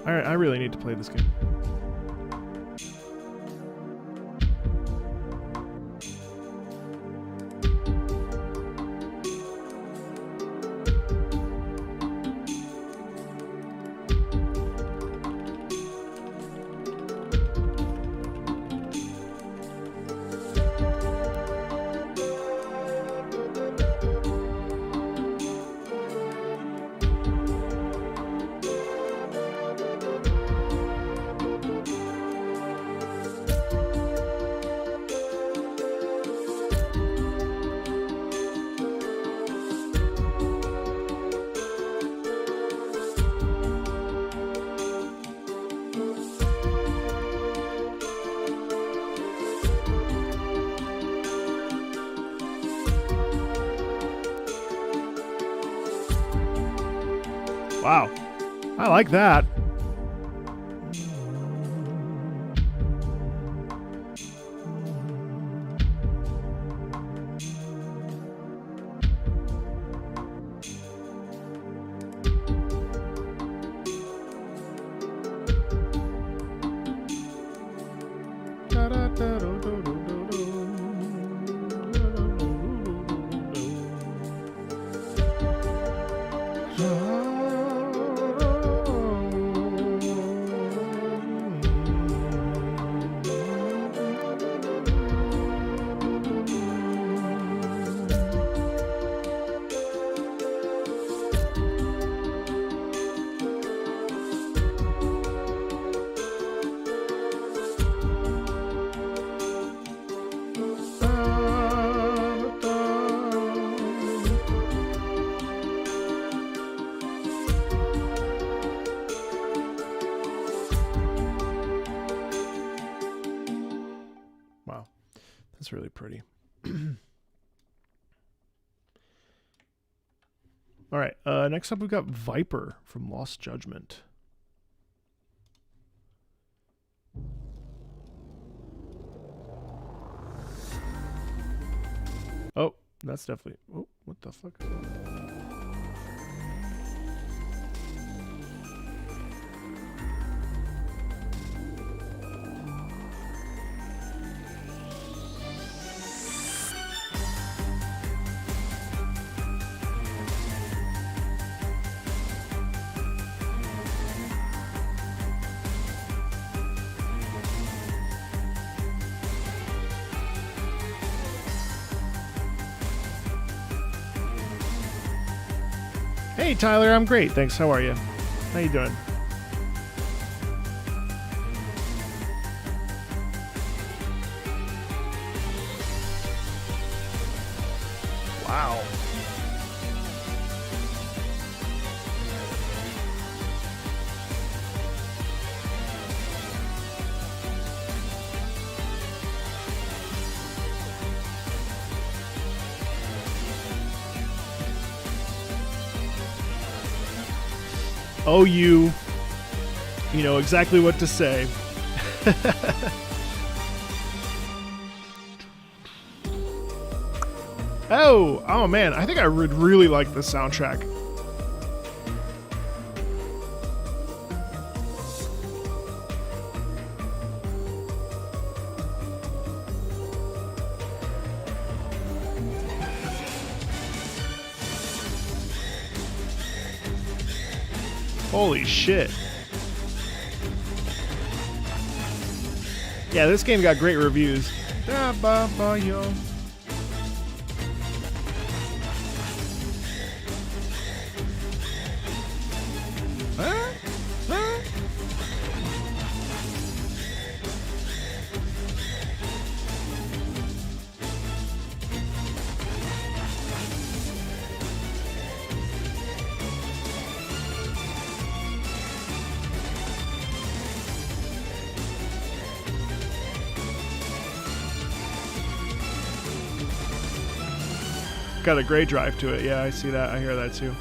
Alright, I really need to play this game. Wow, I like that. Wow, that's really pretty. All right, next up we've got Viper from Lost Judgment. Oh, that's definitely... Oh, what the fuck? Hey, Tyler, I'm great. Thanks. How are you? How you doing? Wow. Oh, you know exactly what to say. Oh man, I think I would really like the soundtrack. Holy shit. Yeah, this game got great reviews. Got a great drive to it. Yeah, I see that. I hear that too.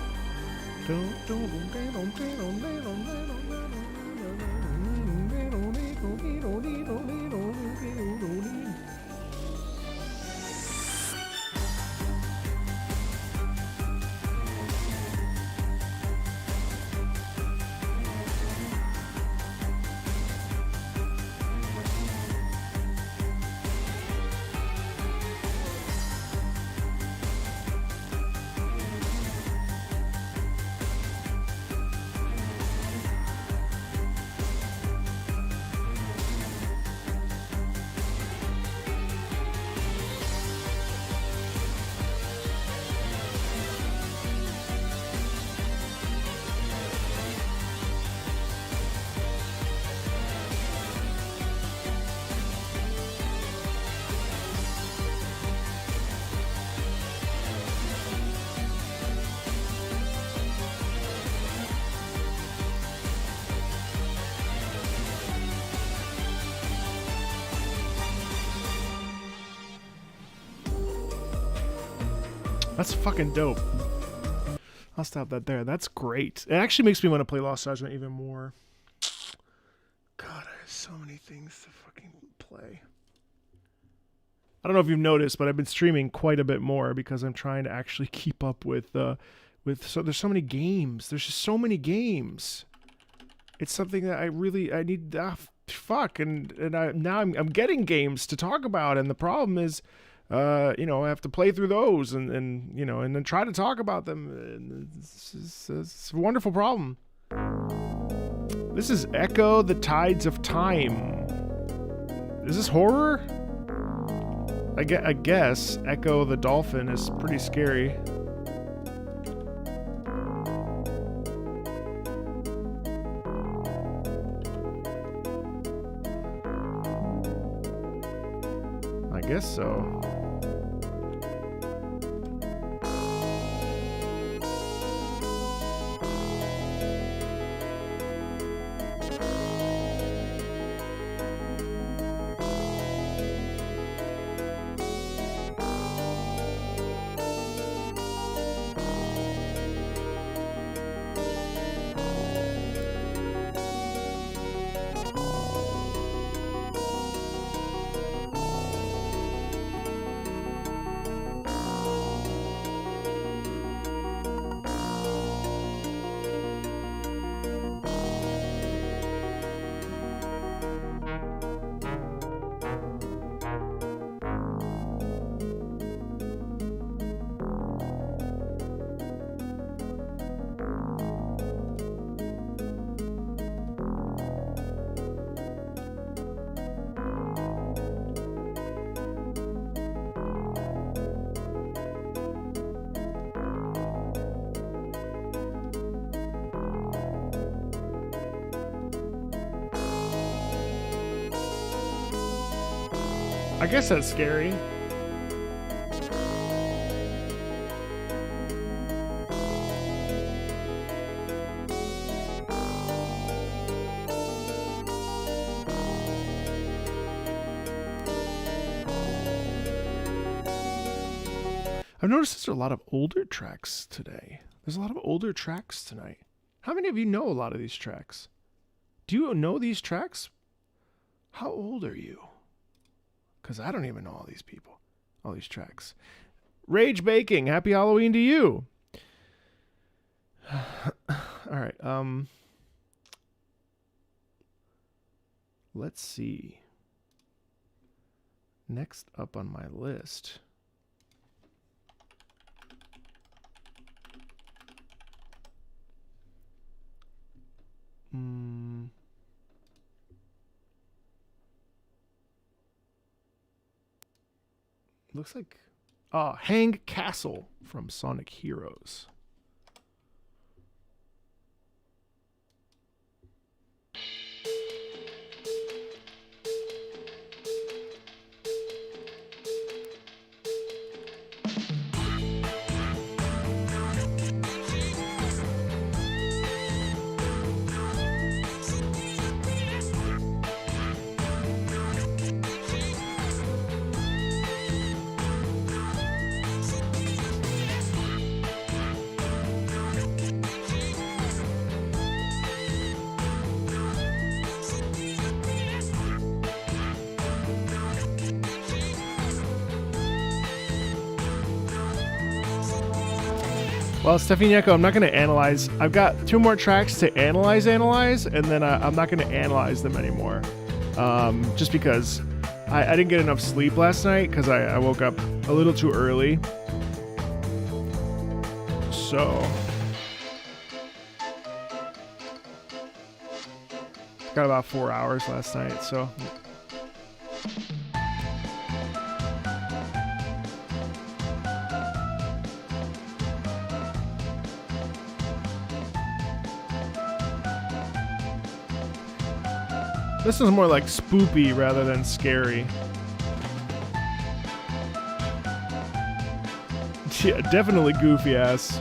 That's fucking dope. I'll stop that there. That's great. It actually makes me want to play Lost Judgment even more. God, I have so many things to fucking play. I don't know if you've noticed, but I've been streaming quite a bit more because I'm trying to actually keep up with so there's so many games. There's just so many games. It's something that I need. Fuck, and now I'm getting games to talk about, and the problem is, I have to play through those and then try to talk about them. It's a wonderful problem. This is Echo the Tides of Time. Is this horror? I guess Echo the Dolphin is pretty scary. I guess so. I guess that's scary. I've noticed there's a lot of older tracks today. There's a lot of older tracks tonight. How many of you know a lot of these tracks? Do you know these tracks? How old are you? Because I don't even know all these people, all these tracks. Rage Baking, happy Halloween to you. All right. Let's see. Next up on my list. Looks like Hang Castle from Sonic Heroes. Well, Stefanieko, I'm not going to analyze. I've got 2 more tracks to analyze, and then I'm not going to analyze them anymore. Just because I didn't get enough sleep last night because I woke up a little too early. So, got about 4 hours last night, so... This is more like spoopy rather than scary. Yeah, definitely goofy ass.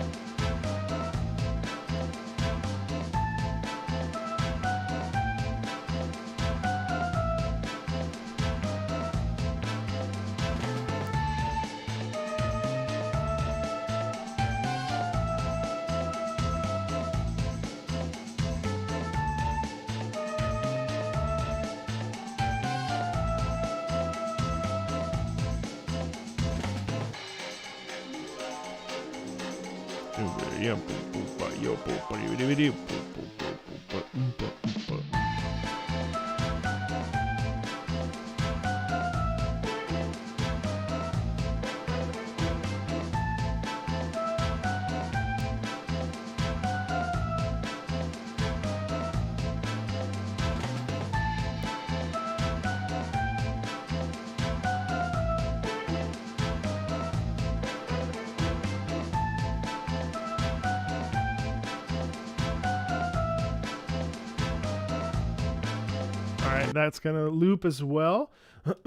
That's gonna loop as well.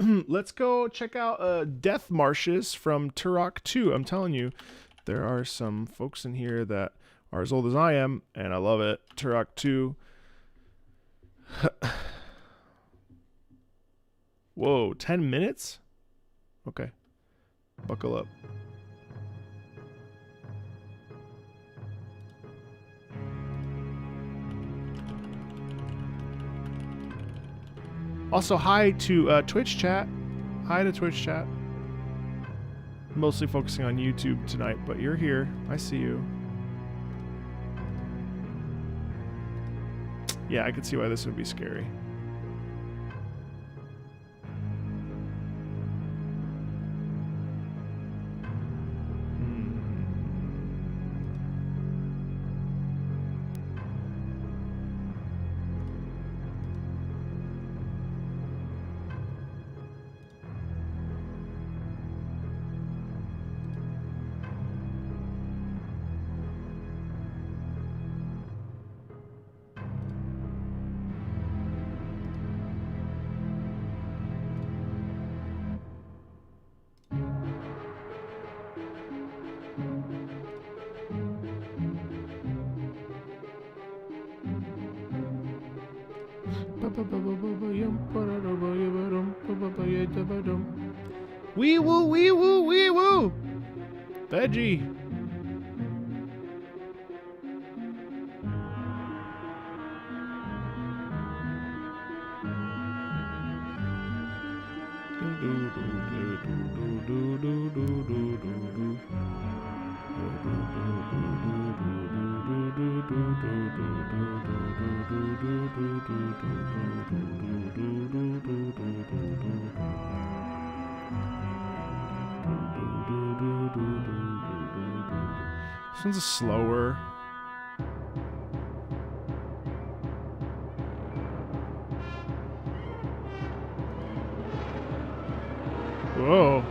Let's go check out Death Marshes from Turok 2. I'm telling you, there are some folks in here that are as old as I am, and I love it. Turok 2. Whoa, 10 minutes? Okay. Buckle up. Also, hi to Twitch chat. Hi to Twitch chat. Mostly focusing on YouTube tonight, but you're here. I see you. Yeah, I could see why this would be scary. Wee woo, wee woo, wee woo. Veggie. This one's slower. Whoa.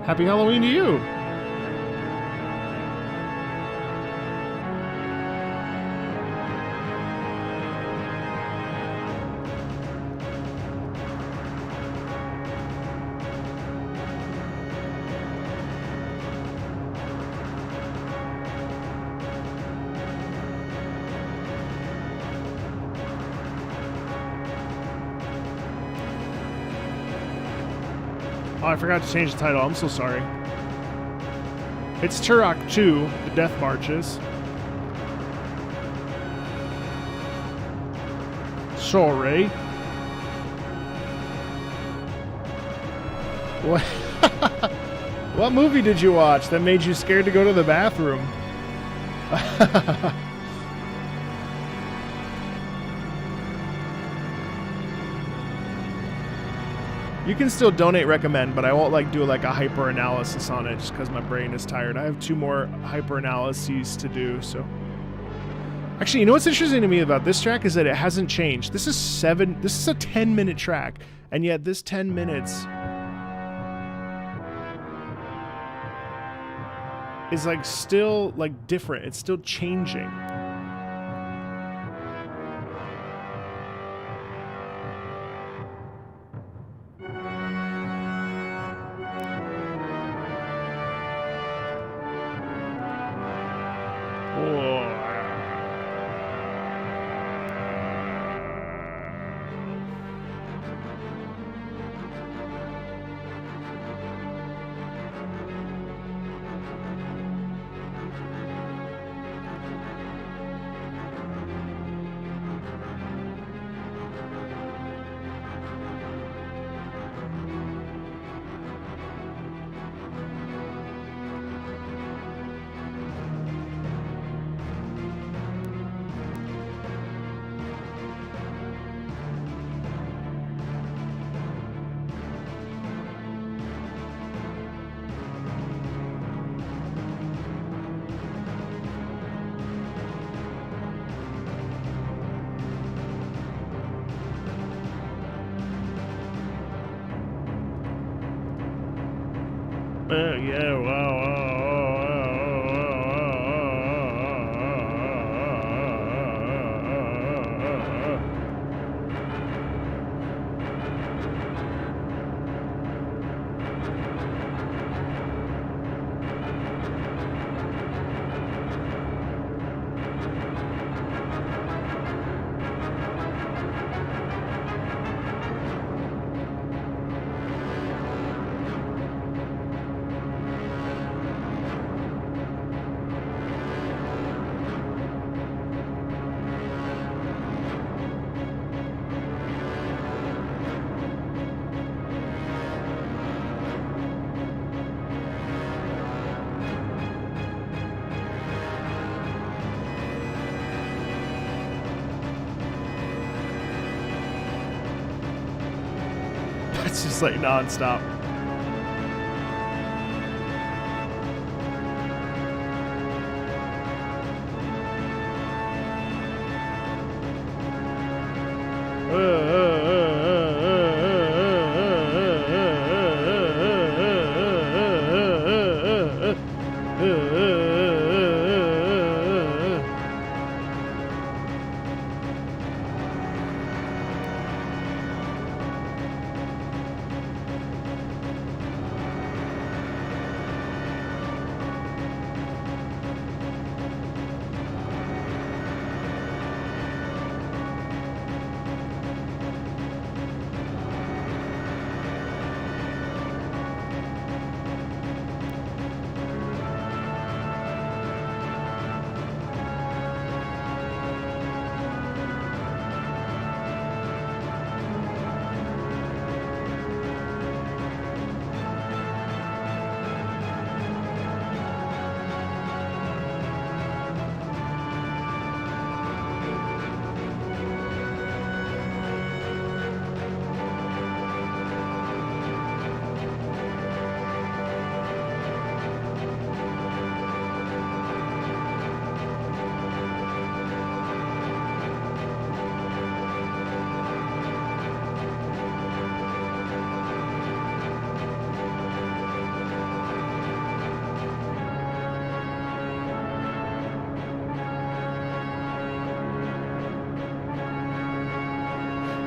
Happy Halloween to you. Oh, I forgot to change the title. I'm so sorry. It's Turok 2, The Death Marches. Sorry. What? What movie did you watch that made you scared to go to the bathroom? You can still donate recommend, but I won't like do like a hyper analysis on it just because my brain is tired. I have 2 more hyper analyses to do. So actually, you know what's interesting to me about this track is that it hasn't changed. This is a 10-minute track, and yet this 10 minutes is like still like different. It's still changing. Yeah, wow. It's just like nonstop.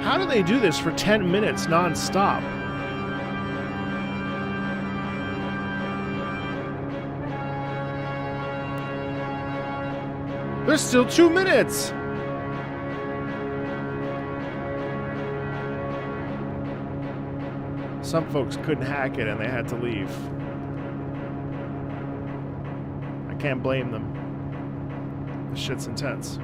How do they do this for 10 minutes non-stop? There's still 2 minutes! Some folks couldn't hack it and they had to leave. I can't blame them. This shit's intense.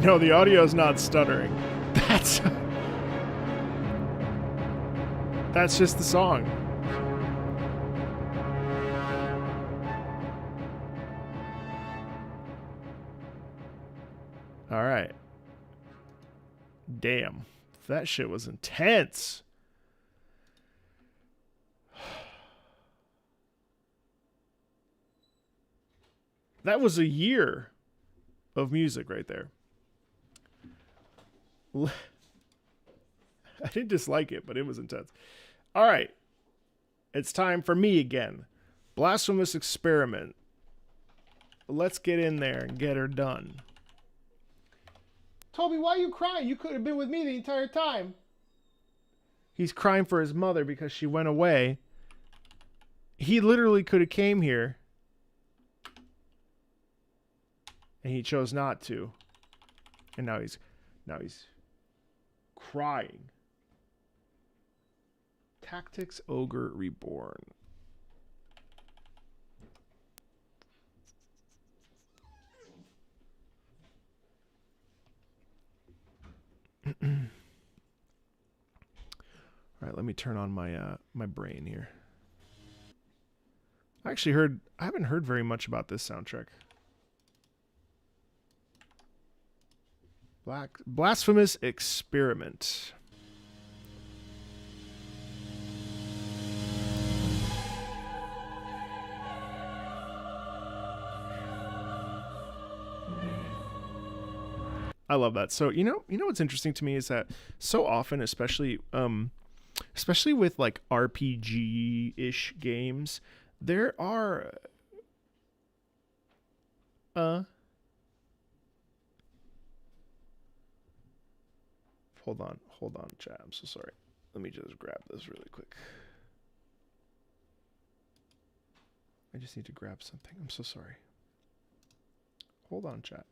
No, the audio's not stuttering. That's just the song. All right. Damn. That shit was intense. That was a year of music right there. I didn't dislike it, but it was intense. All right. It's time for me again. Blasphemous experiment. Let's get in there and get her done. Toby, why are you crying? You could have been with me the entire time. He's crying for his mother because she went away. He literally could have came here. And he chose not to. And now he's crying. Tactics Ogre Reborn. All right, let me turn on my my brain here. I haven't heard very much about this soundtrack. Blasphemous Experiment. I love that. So you know what's interesting to me is that so often, especially with like RPG-ish games, there are hold on, chat. I'm so sorry. Let me just grab this really quick. I just need to grab something. I'm so sorry. Hold on, chat.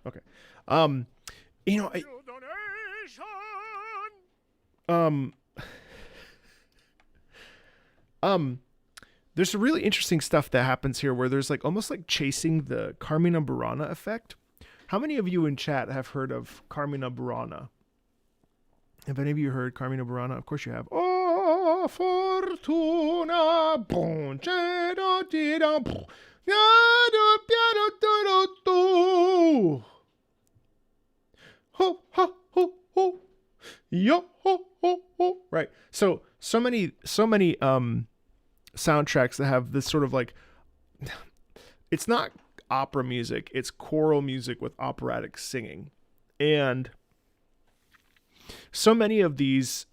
Okay. You know, there's some really interesting stuff that happens here where there's like almost like chasing the Carmina Burana effect. How many of you in chat have heard of Carmina Burana? Have any of you heard Carmina Burana? Of course you have. Oh, fortuna. Ho, ho, ho, ho. Yo, ho, ho, ho. Right. So many soundtracks that have this sort of like, it's not opera music, it's choral music with operatic singing. And so many of these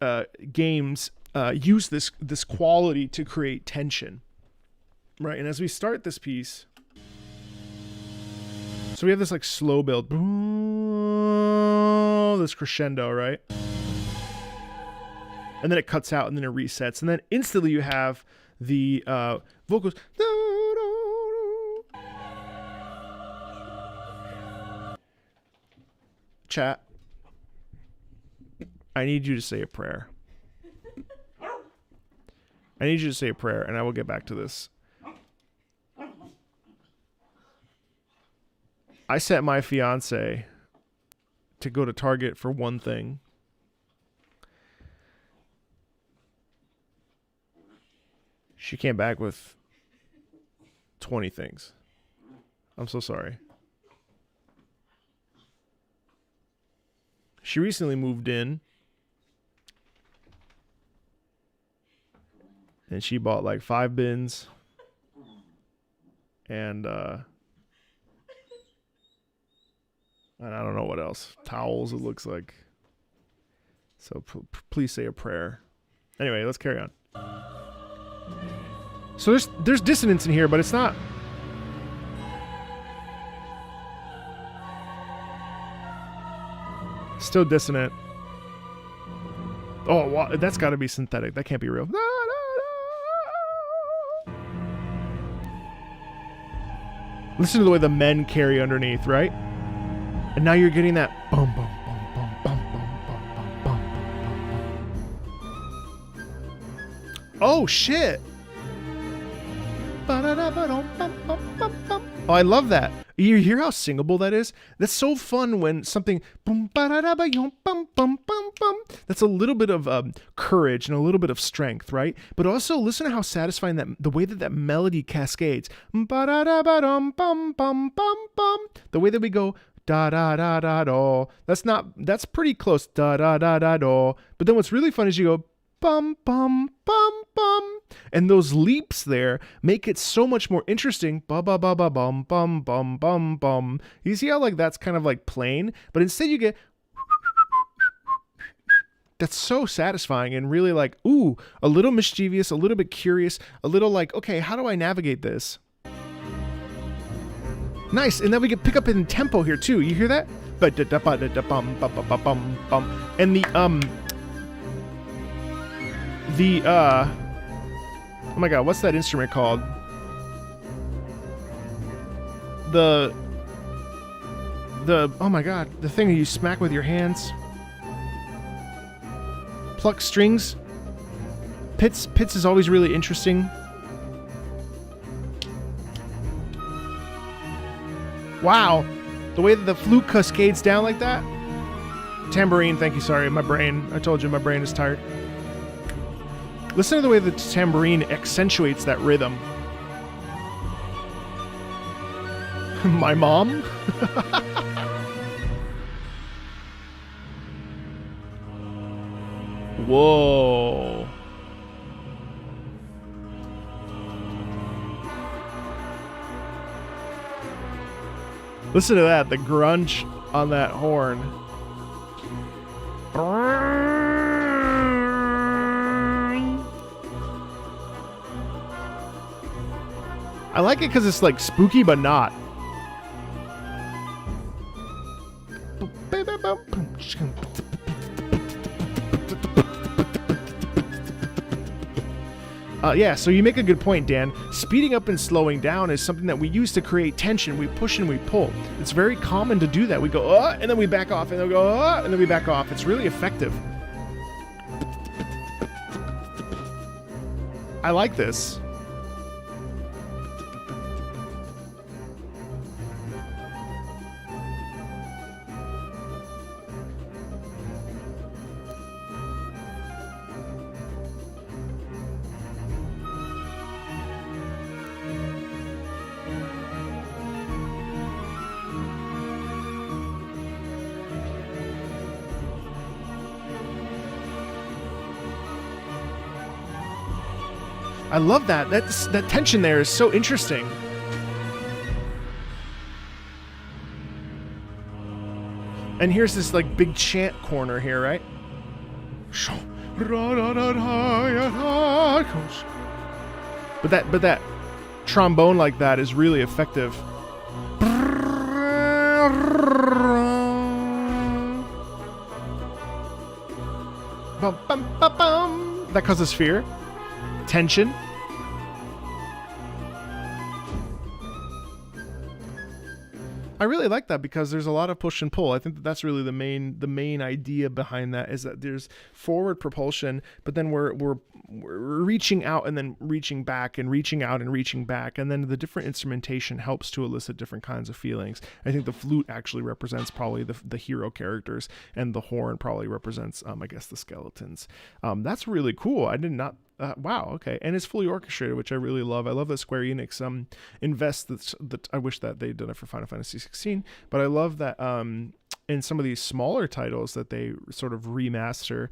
games use this quality to create tension. Right. And as we start this piece, so we have this like slow build, this crescendo, right? And then it cuts out and then it resets. And then instantly you have the vocals. Chat, I need you to say a prayer. I need you to say a prayer and I will get back to this. I sent my fiance to go to Target for one thing. She came back with 20 things. I'm so sorry. She recently moved in. And she bought like 5 bins. And I don't know what else. Towels, it looks like. So please say a prayer. Anyway, let's carry on. So there's dissonance in here, but it's not. Still dissonant. Oh, wow, that's got to be synthetic. That can't be real. Listen to the way the men carry underneath, right? And now you're getting that bum bum bum bum bum bum bum bum bum. Oh shit! Oh, I love that. You hear how singable that is? That's so fun when something that's a little bit of courage and a little bit of strength, right? But also listen to how satisfying that the way that melody cascades. The way that we go da da da da do. That's pretty close. Da da da da do. But then what's really fun is you go bum bum bum bum, and those leaps there make it so much more interesting. Ba ba ba ba bum bum bum bum bum. You see how like that's kind of like plain, but instead you get that's so satisfying and really like, ooh, a little mischievous, a little bit curious, a little like, okay, how do I navigate this? Nice, and then we can pick up in tempo here too. You hear that? And oh my god, what's that instrument called? The oh my god, the thing you smack with your hands. Pluck strings. Pits is always really interesting. Wow, the way that the flute cascades down like that. Tambourine, thank you, sorry, my brain, I told you my brain is tired. Listen to the way the tambourine accentuates that rhythm. My mom? Whoa. Listen to that, the grunge on that horn. I like it because it's like spooky, but not. Yeah, so you make a good point, Dan. Speeding up and slowing down is something that we use to create tension. We push and we pull. It's very common to do that. We go, and then we back off, and then we go, and then we back off. It's really effective. I like this. I love that. That tension there is so interesting. And here's this like big chant corner here, right? But that trombone like that is really effective. That causes fear. Tension. I really like that because there's a lot of push and pull. I think that's really the main idea behind that, is that there's forward propulsion, but then we're reaching out and then reaching back and reaching out and reaching back, and then the different instrumentation helps to elicit different kinds of feelings. I think the flute actually represents probably the hero characters, and the horn probably represents I guess the skeletons. That's really cool. I did not. Wow, okay. And it's fully orchestrated, which I really love. I love that Square Enix invests that I wish that they'd done it for Final Fantasy 16, but I love that in some of these smaller titles that they sort of remaster,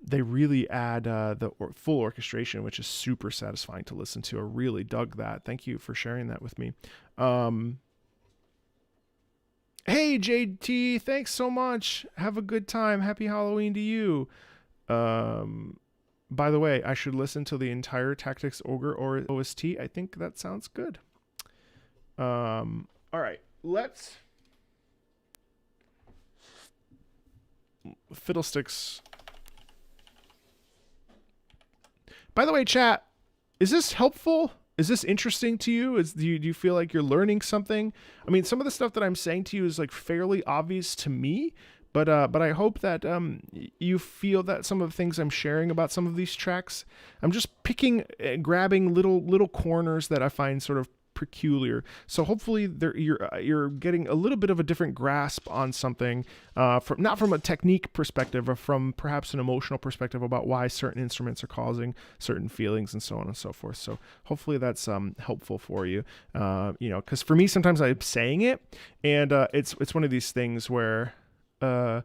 they really add the full orchestration, which is super satisfying to listen to. I really dug that. Thank you for sharing that with me. Hey, JT, thanks so much. Have a good time. Happy Halloween to you. By the way, I should listen to the entire Tactics Ogre or OST. I think that sounds good. All right, let's fiddlesticks. By the way, chat, is this helpful? Is this interesting to you? Do you feel like you're learning something? I mean, some of the stuff that I'm saying to you is like fairly obvious to me. But I hope that you feel that some of the things I'm sharing about some of these tracks, I'm just grabbing little corners that I find sort of peculiar. So hopefully you're getting a little bit of a different grasp on something, not from a technique perspective, or from perhaps an emotional perspective about why certain instruments are causing certain feelings and so on and so forth. So hopefully that's helpful for you. Because for me, sometimes I'm saying it, and it's one of these things where I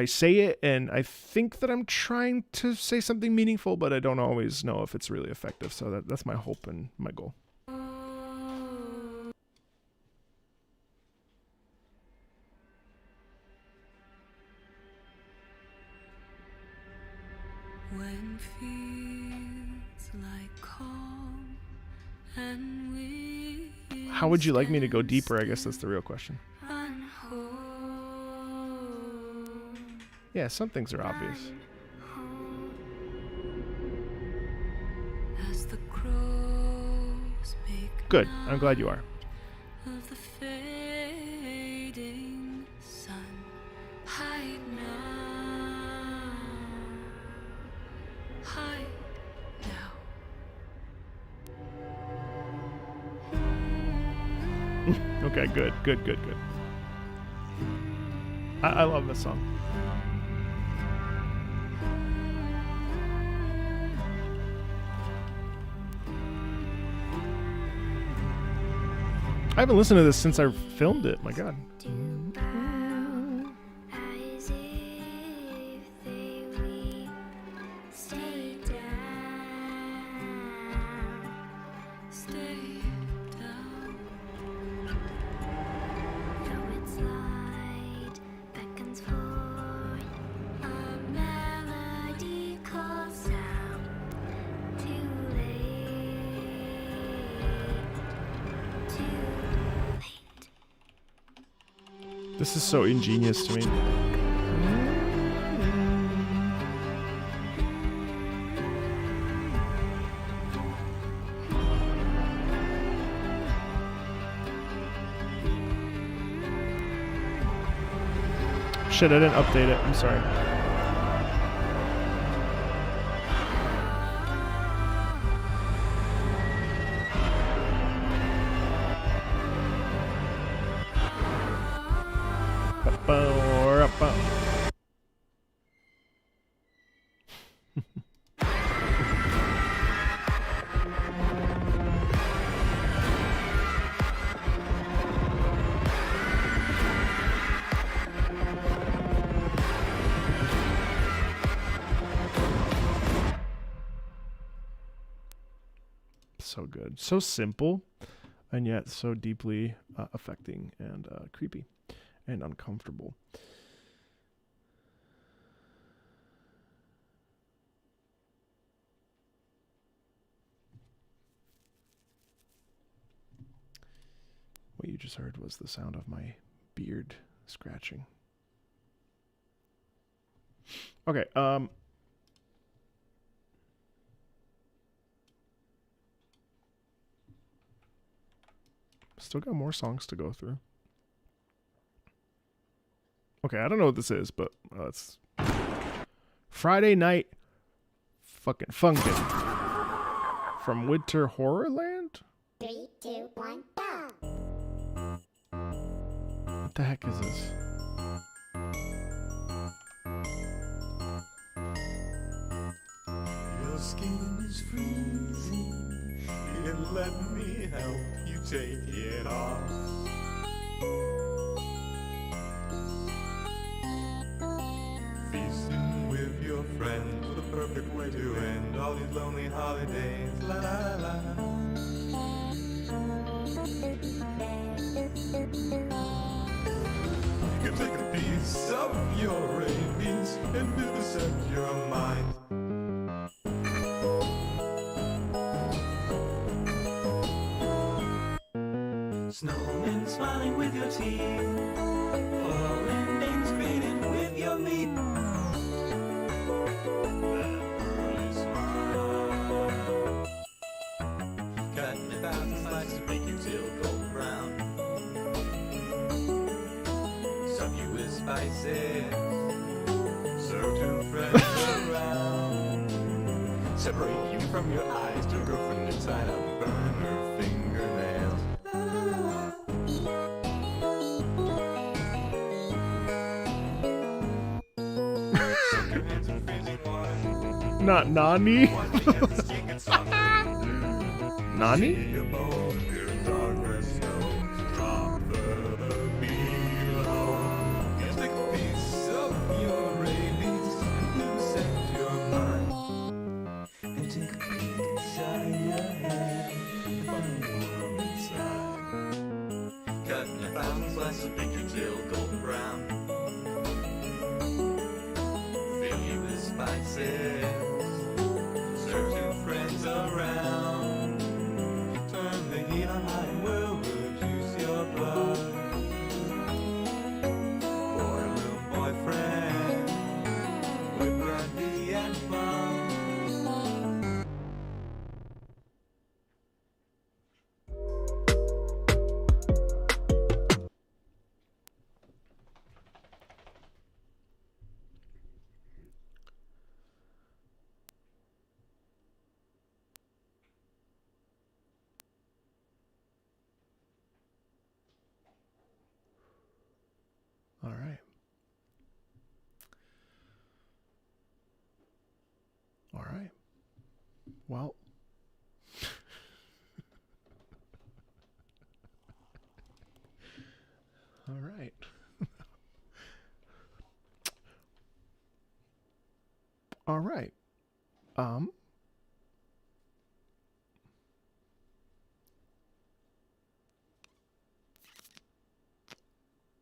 say it and I think that I'm trying to say something meaningful, but I don't always know if it's really effective. So that's my hope and my goal. When feels like calm and how would you like me to go deeper? I guess that's the real question. Yeah, some things are obvious. Good. I'm glad you are. Okay, good. I love this song. I haven't listened to this since I filmed it. My God. This is so ingenious to me. Shit, I didn't update it. I'm sorry. So good, so simple, and yet so deeply affecting and creepy and uncomfortable. What you just heard was the sound of my beard scratching. Okay, still got more songs to go through. Okay, I don't know what this is, but it's Friday Night fucking Funkin' from Winter Horrorland? 3, 2, 1, go! What the heck is this? Your skin is freezing, and let me help you take it off. Feasting with your friends, the perfect way to end all these lonely holidays. La la la. You can take a piece of your rabies and vivisect your mind. Snowmen smiling with your teeth, foreign names greeting with your meat. That early smile, cutting 1,000 slices to make you till golden brown. Serve you with spices, serve two friends around. Separate you from your eyes, to her from the side up, burn her fingernails. Not Nani? Nani? Cutting 1,000 slices of make you till golden brown. Fill you with spices, serve two friends around. Turn the heat on high and we'll reduce your blood. For a little boyfriend with brandy and fun. All right. All right. Well. All right. All right.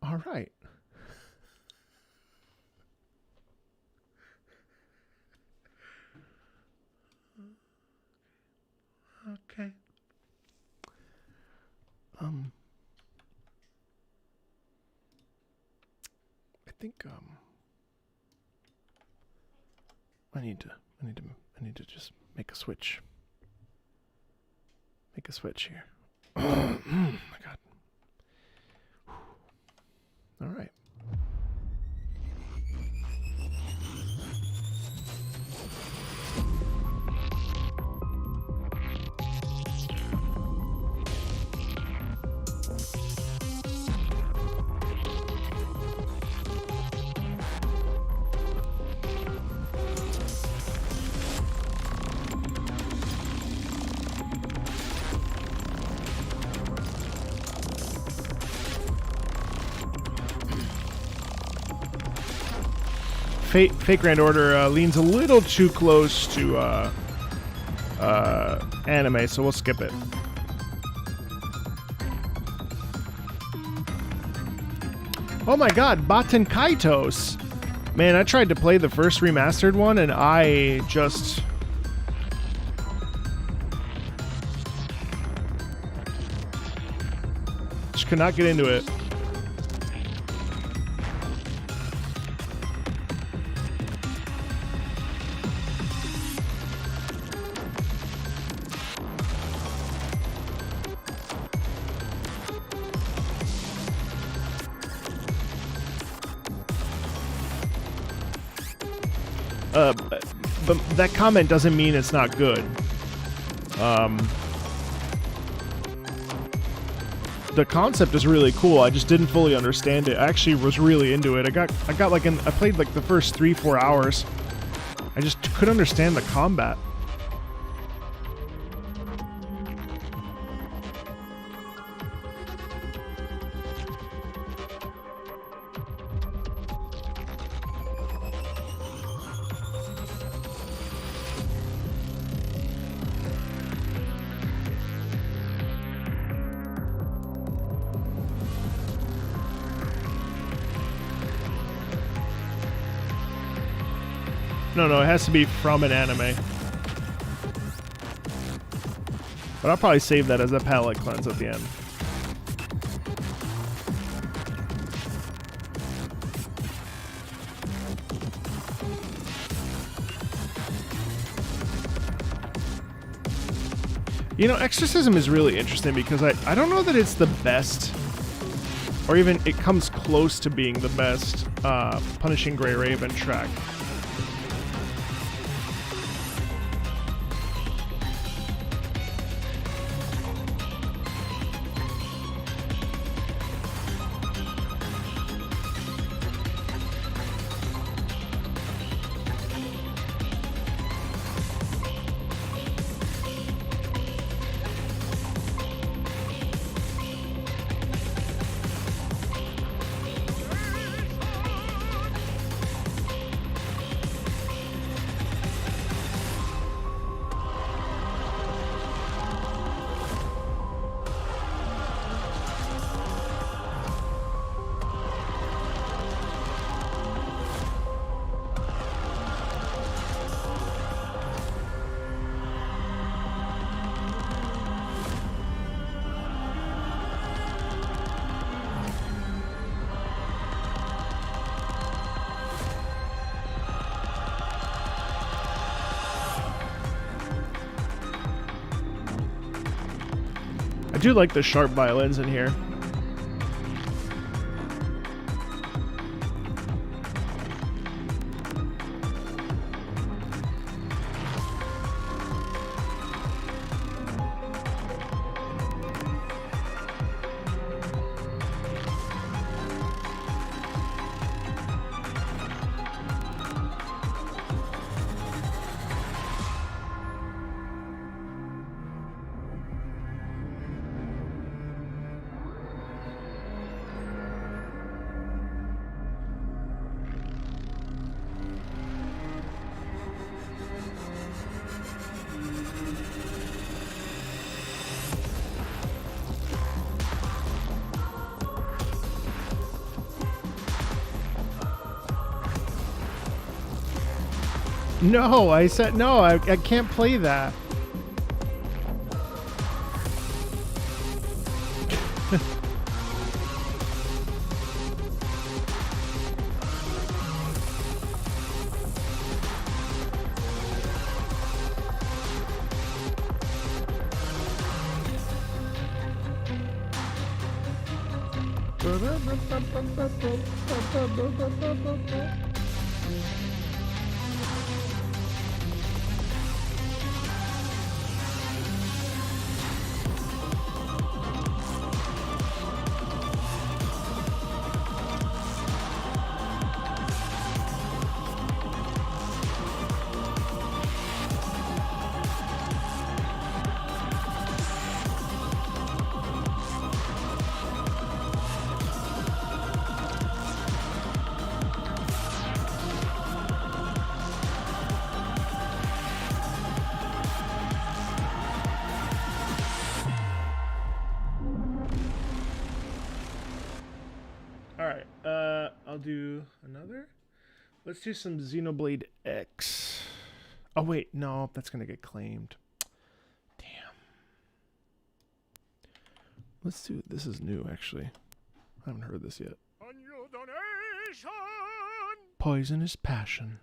All right. Okay. I think I need to just make a switch. Make a switch here. Oh my god. All right. Fate Grand Order leans a little too close to anime, so we'll skip it. Oh my god, Baten Kaitos! Man, I tried to play the first remastered one and I just could not get into it. But that comment doesn't mean it's not good. The concept is really cool. I just didn't fully understand it. I actually was really into it. I played like the first 3-4 hours. I just couldn't understand the combat. No, it has to be from an anime. But I'll probably save that as a palate cleanse at the end. You know, Exorcism is really interesting because I don't know that it's the best, or even it comes close to being the best Punishing Grey Raven track. I do like the sharp violins in here. No, I said no. I can't play that. I'll do another. Let's do some Xenoblade X. Oh wait, no, that's gonna get claimed. Damn. Let's do. This is new, actually. I haven't heard this yet. Poisonous Passion.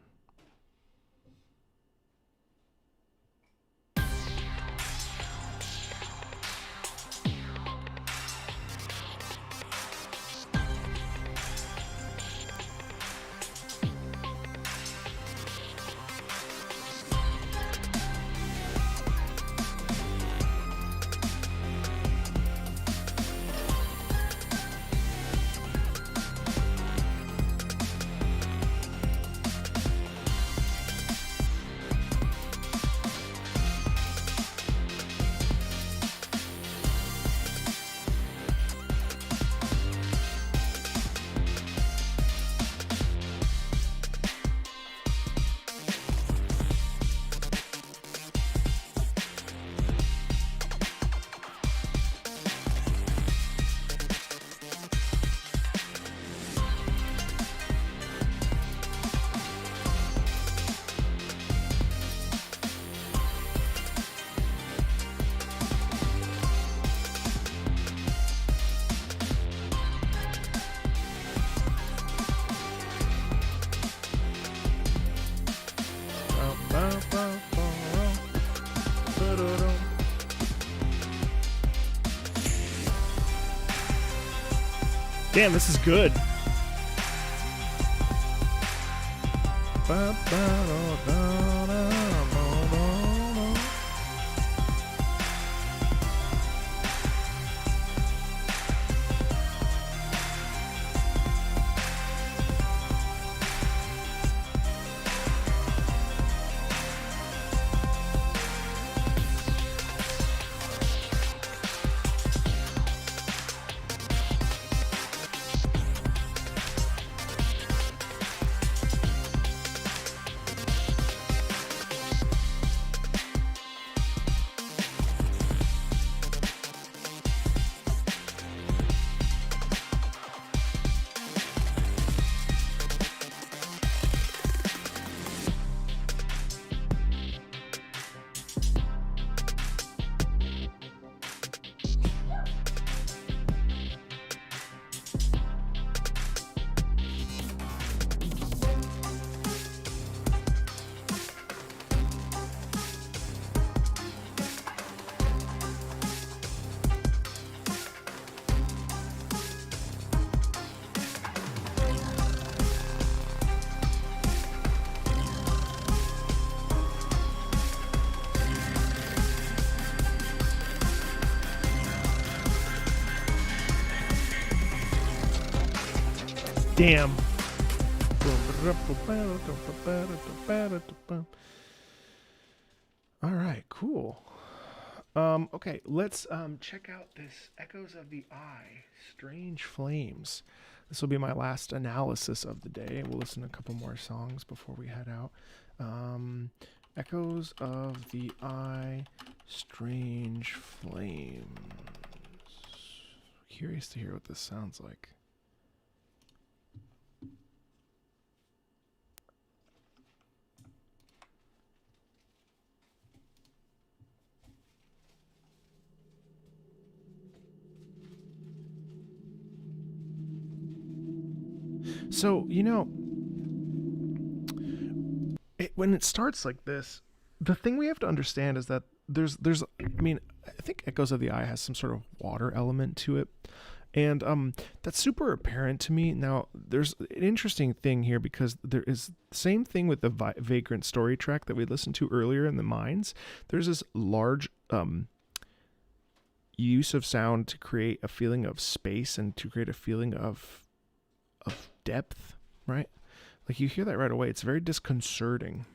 Damn, this is good. Damn. All right, cool. Okay, let's check out this Echoes of the Eye, Strange Flames. This will be my last analysis of the day. We'll listen to a couple more songs before we head out. Echoes of the Eye, Strange Flames. Curious to hear what this sounds like. So, you know, when it starts like this, the thing we have to understand is that there's I mean, I think Echoes of the Eye has some sort of water element to it. And that's super apparent to me. Now, there's an interesting thing here because there is the same thing with the Vagrant story track that we listened to earlier in the Mines. There's this large use of sound to create a feeling of space and to create a feeling of depth, right? Like you hear that right away. It's very disconcerting.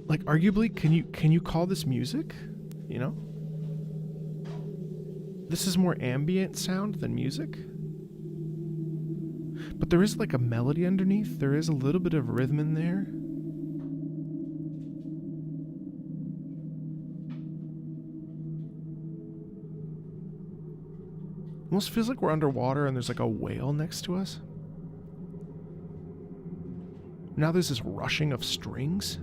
Like arguably, can you call this music? You know? This is more ambient sound than music. But there is like a melody underneath. There is a little bit of rhythm in there. Almost feels like we're underwater and there's like a whale next to us. Now there's this rushing of strings.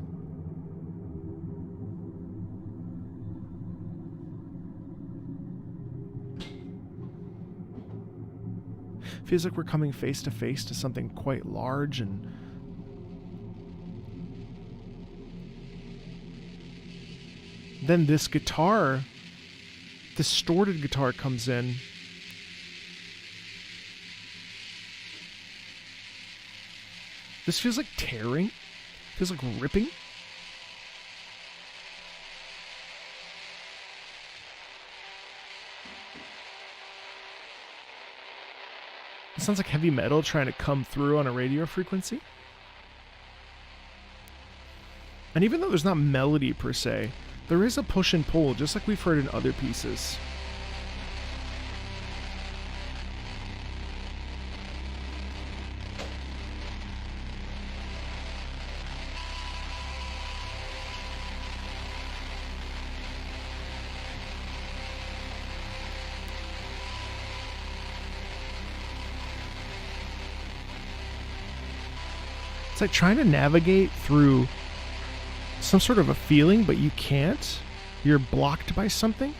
Feels like we're coming face to face to something quite large, and then this guitar, distorted guitar comes in. This feels like tearing. Feels like ripping. It sounds like heavy metal trying to come through on a radio frequency. And even though there's not melody per se, there is a push and pull, just like we've heard in other pieces. It's like trying to navigate through some sort of a feeling, but you can't. You're blocked by something.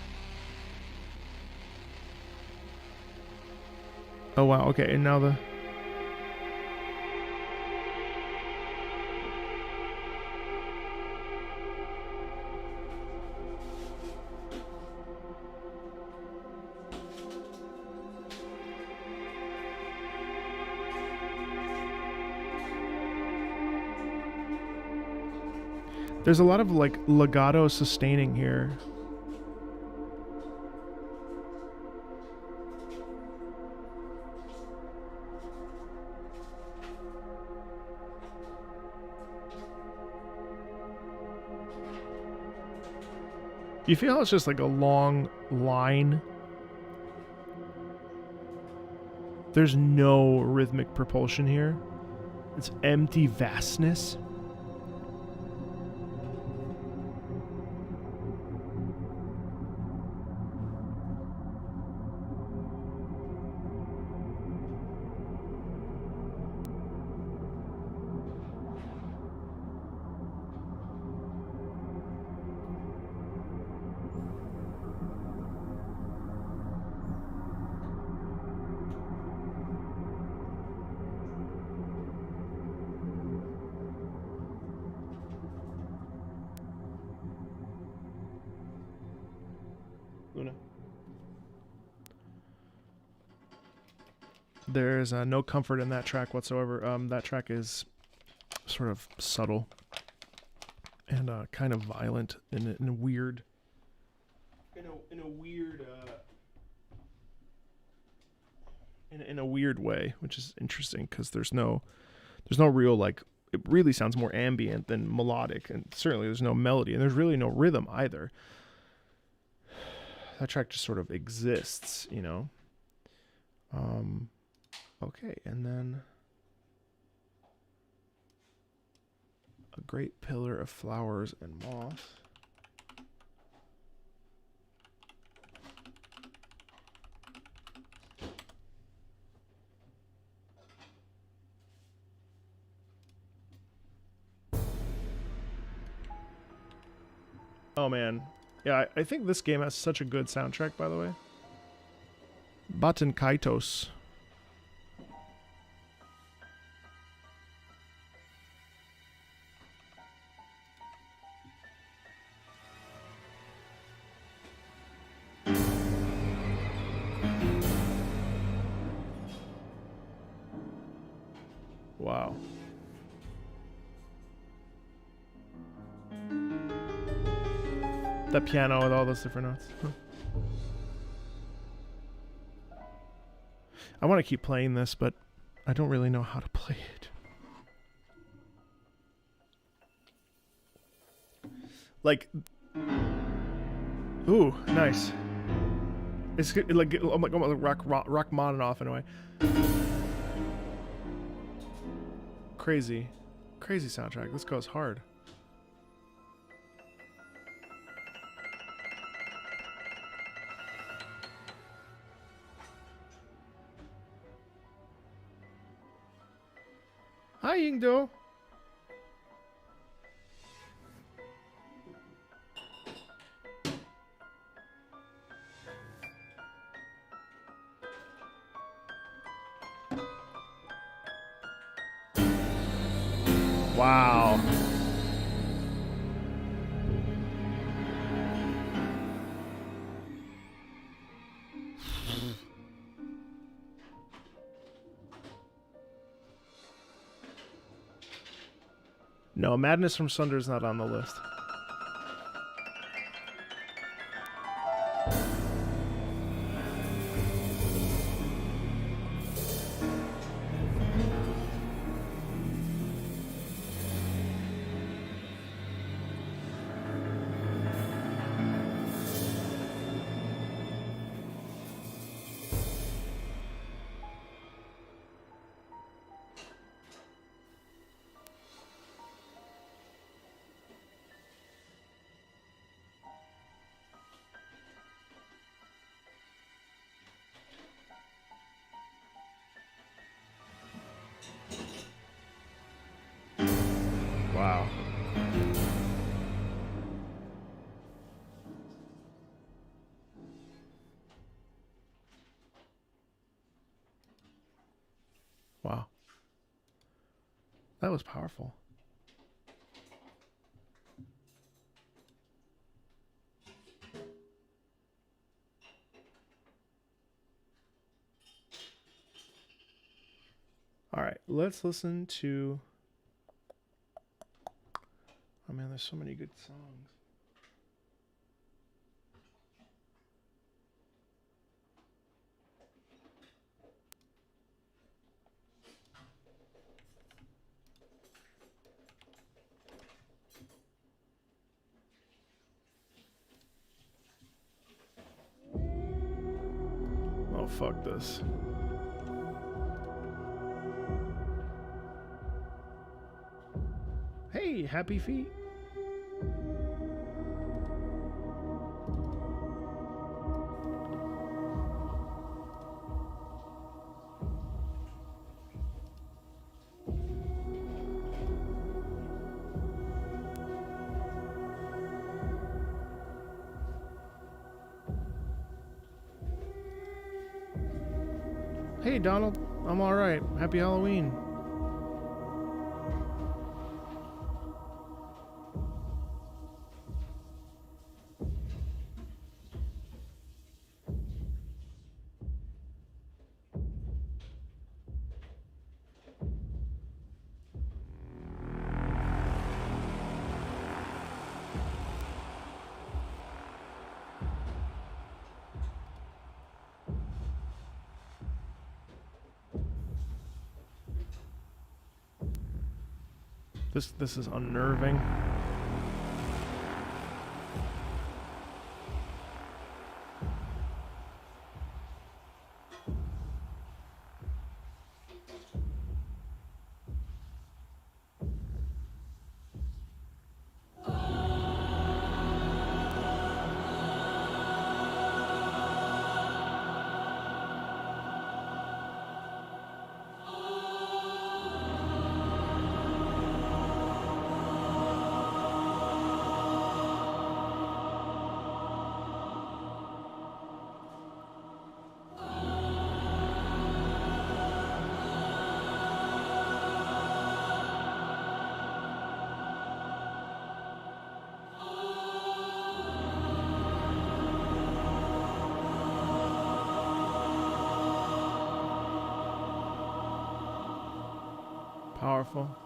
Oh wow, okay, and now the... There's a lot of like legato sustaining here. You feel it's just like a long line. There's no rhythmic propulsion here. It's empty vastness. Luna. There's no comfort in that track whatsoever. That track is sort of subtle and kind of violent in a weird, in a weird way, which is interesting because there's no real like. It really sounds more ambient than melodic, and certainly there's no melody, and there's really no rhythm either. That track just sort of exists, you know. Okay, and then a great pillar of flowers and moss. Oh man, Yeah, I think this game has such a good soundtrack, by the way. Baten Kaitos. Wow. That piano with all those different notes. Huh. I want to keep playing this, but I don't really know how to play it. Like, ooh, nice. It's like almost Rachmaninoff in a way. Crazy soundtrack. This goes hard. Hi, Yingdo. Wow. No, Madness from Sunder is not on the list. Wow. Wow. That was powerful. All right, let's listen to... Oh man, there's so many good songs. Oh, fuck this. Hey, happy feet. Hey, Donald. I'm all right. Happy Halloween. This is unnerving. Powerful.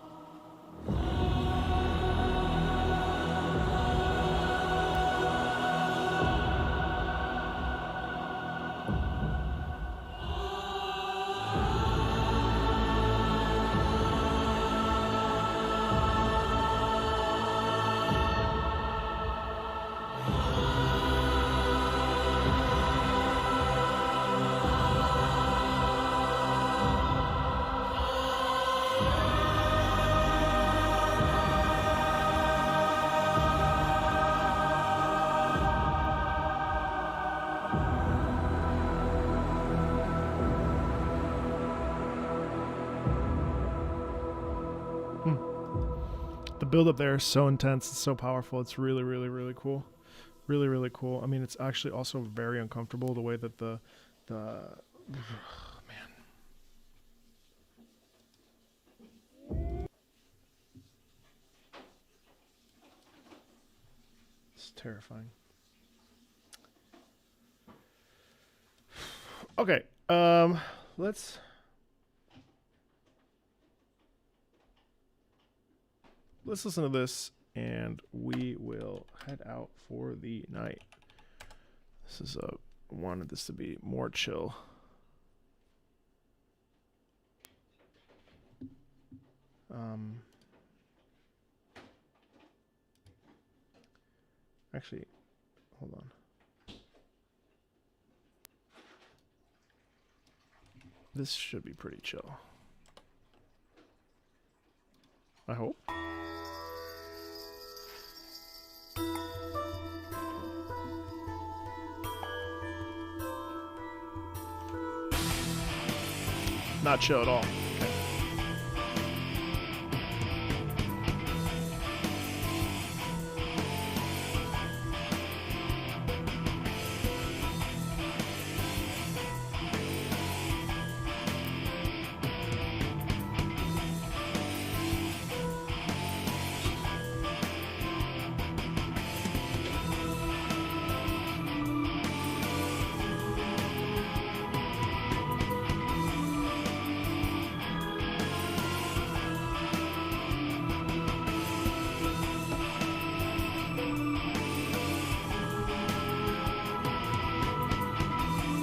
The build up there is so intense. It's so powerful. It's really, really, really cool. Really, really cool. I mean, it's actually also very uncomfortable the way that the man. It's terrifying. Okay. Let's listen to this and we will head out for the night. This is wanted this to be more chill. Actually, hold on. This should be pretty chill. I hope. Not chill at all. Okay.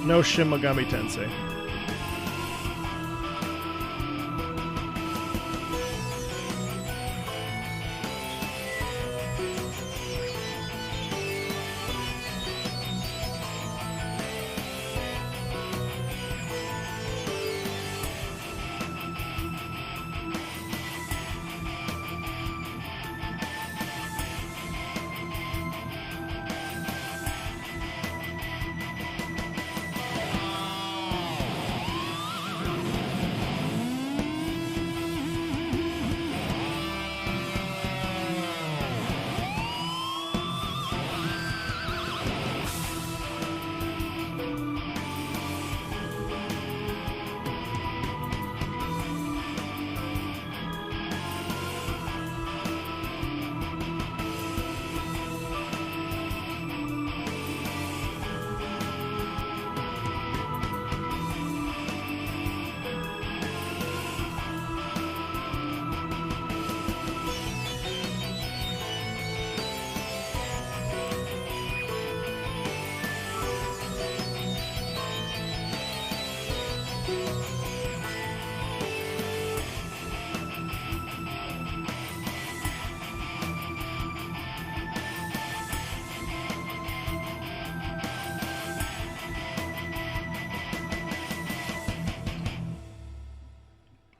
No Shin Megami Tensei.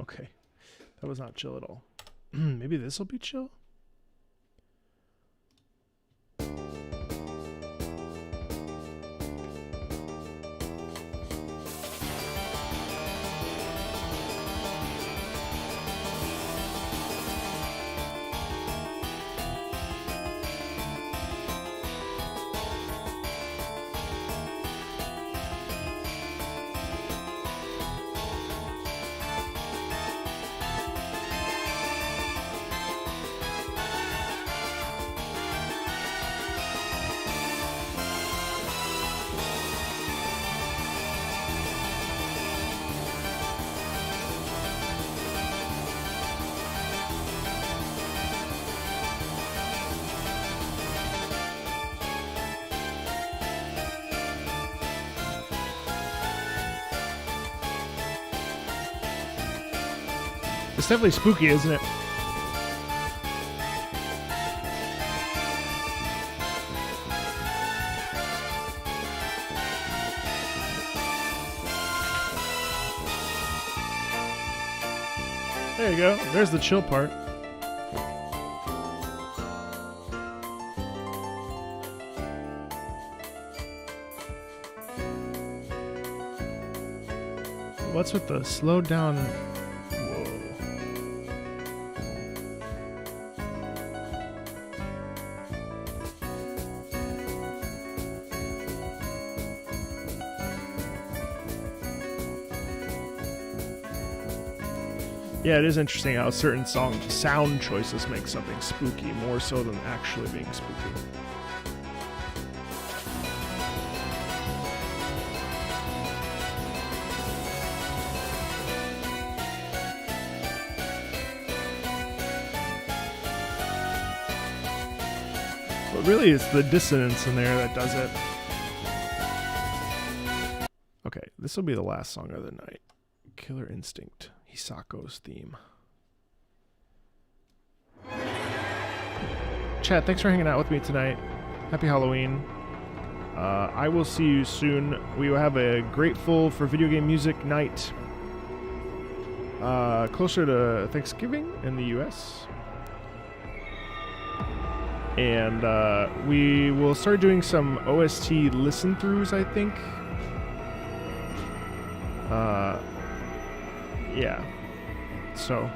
Okay. That was not chill at all. Maybe this will be chill? It's definitely spooky, isn't it? There you go. There's the chill part. What's with the slow down? Whoa. Yeah, it is interesting how certain sound choices make something spooky more so than actually being spooky. But really, it's the dissonance in there that does it. Okay, this will be the last song of the night. Killer Instinct. Hisako's theme. Chat, thanks for hanging out with me tonight. Happy Halloween. I will see you soon. We will have a Grateful for Video Game Music night closer to Thanksgiving in the US. And we will start doing some OST listen-throughs, I think. Yeah. So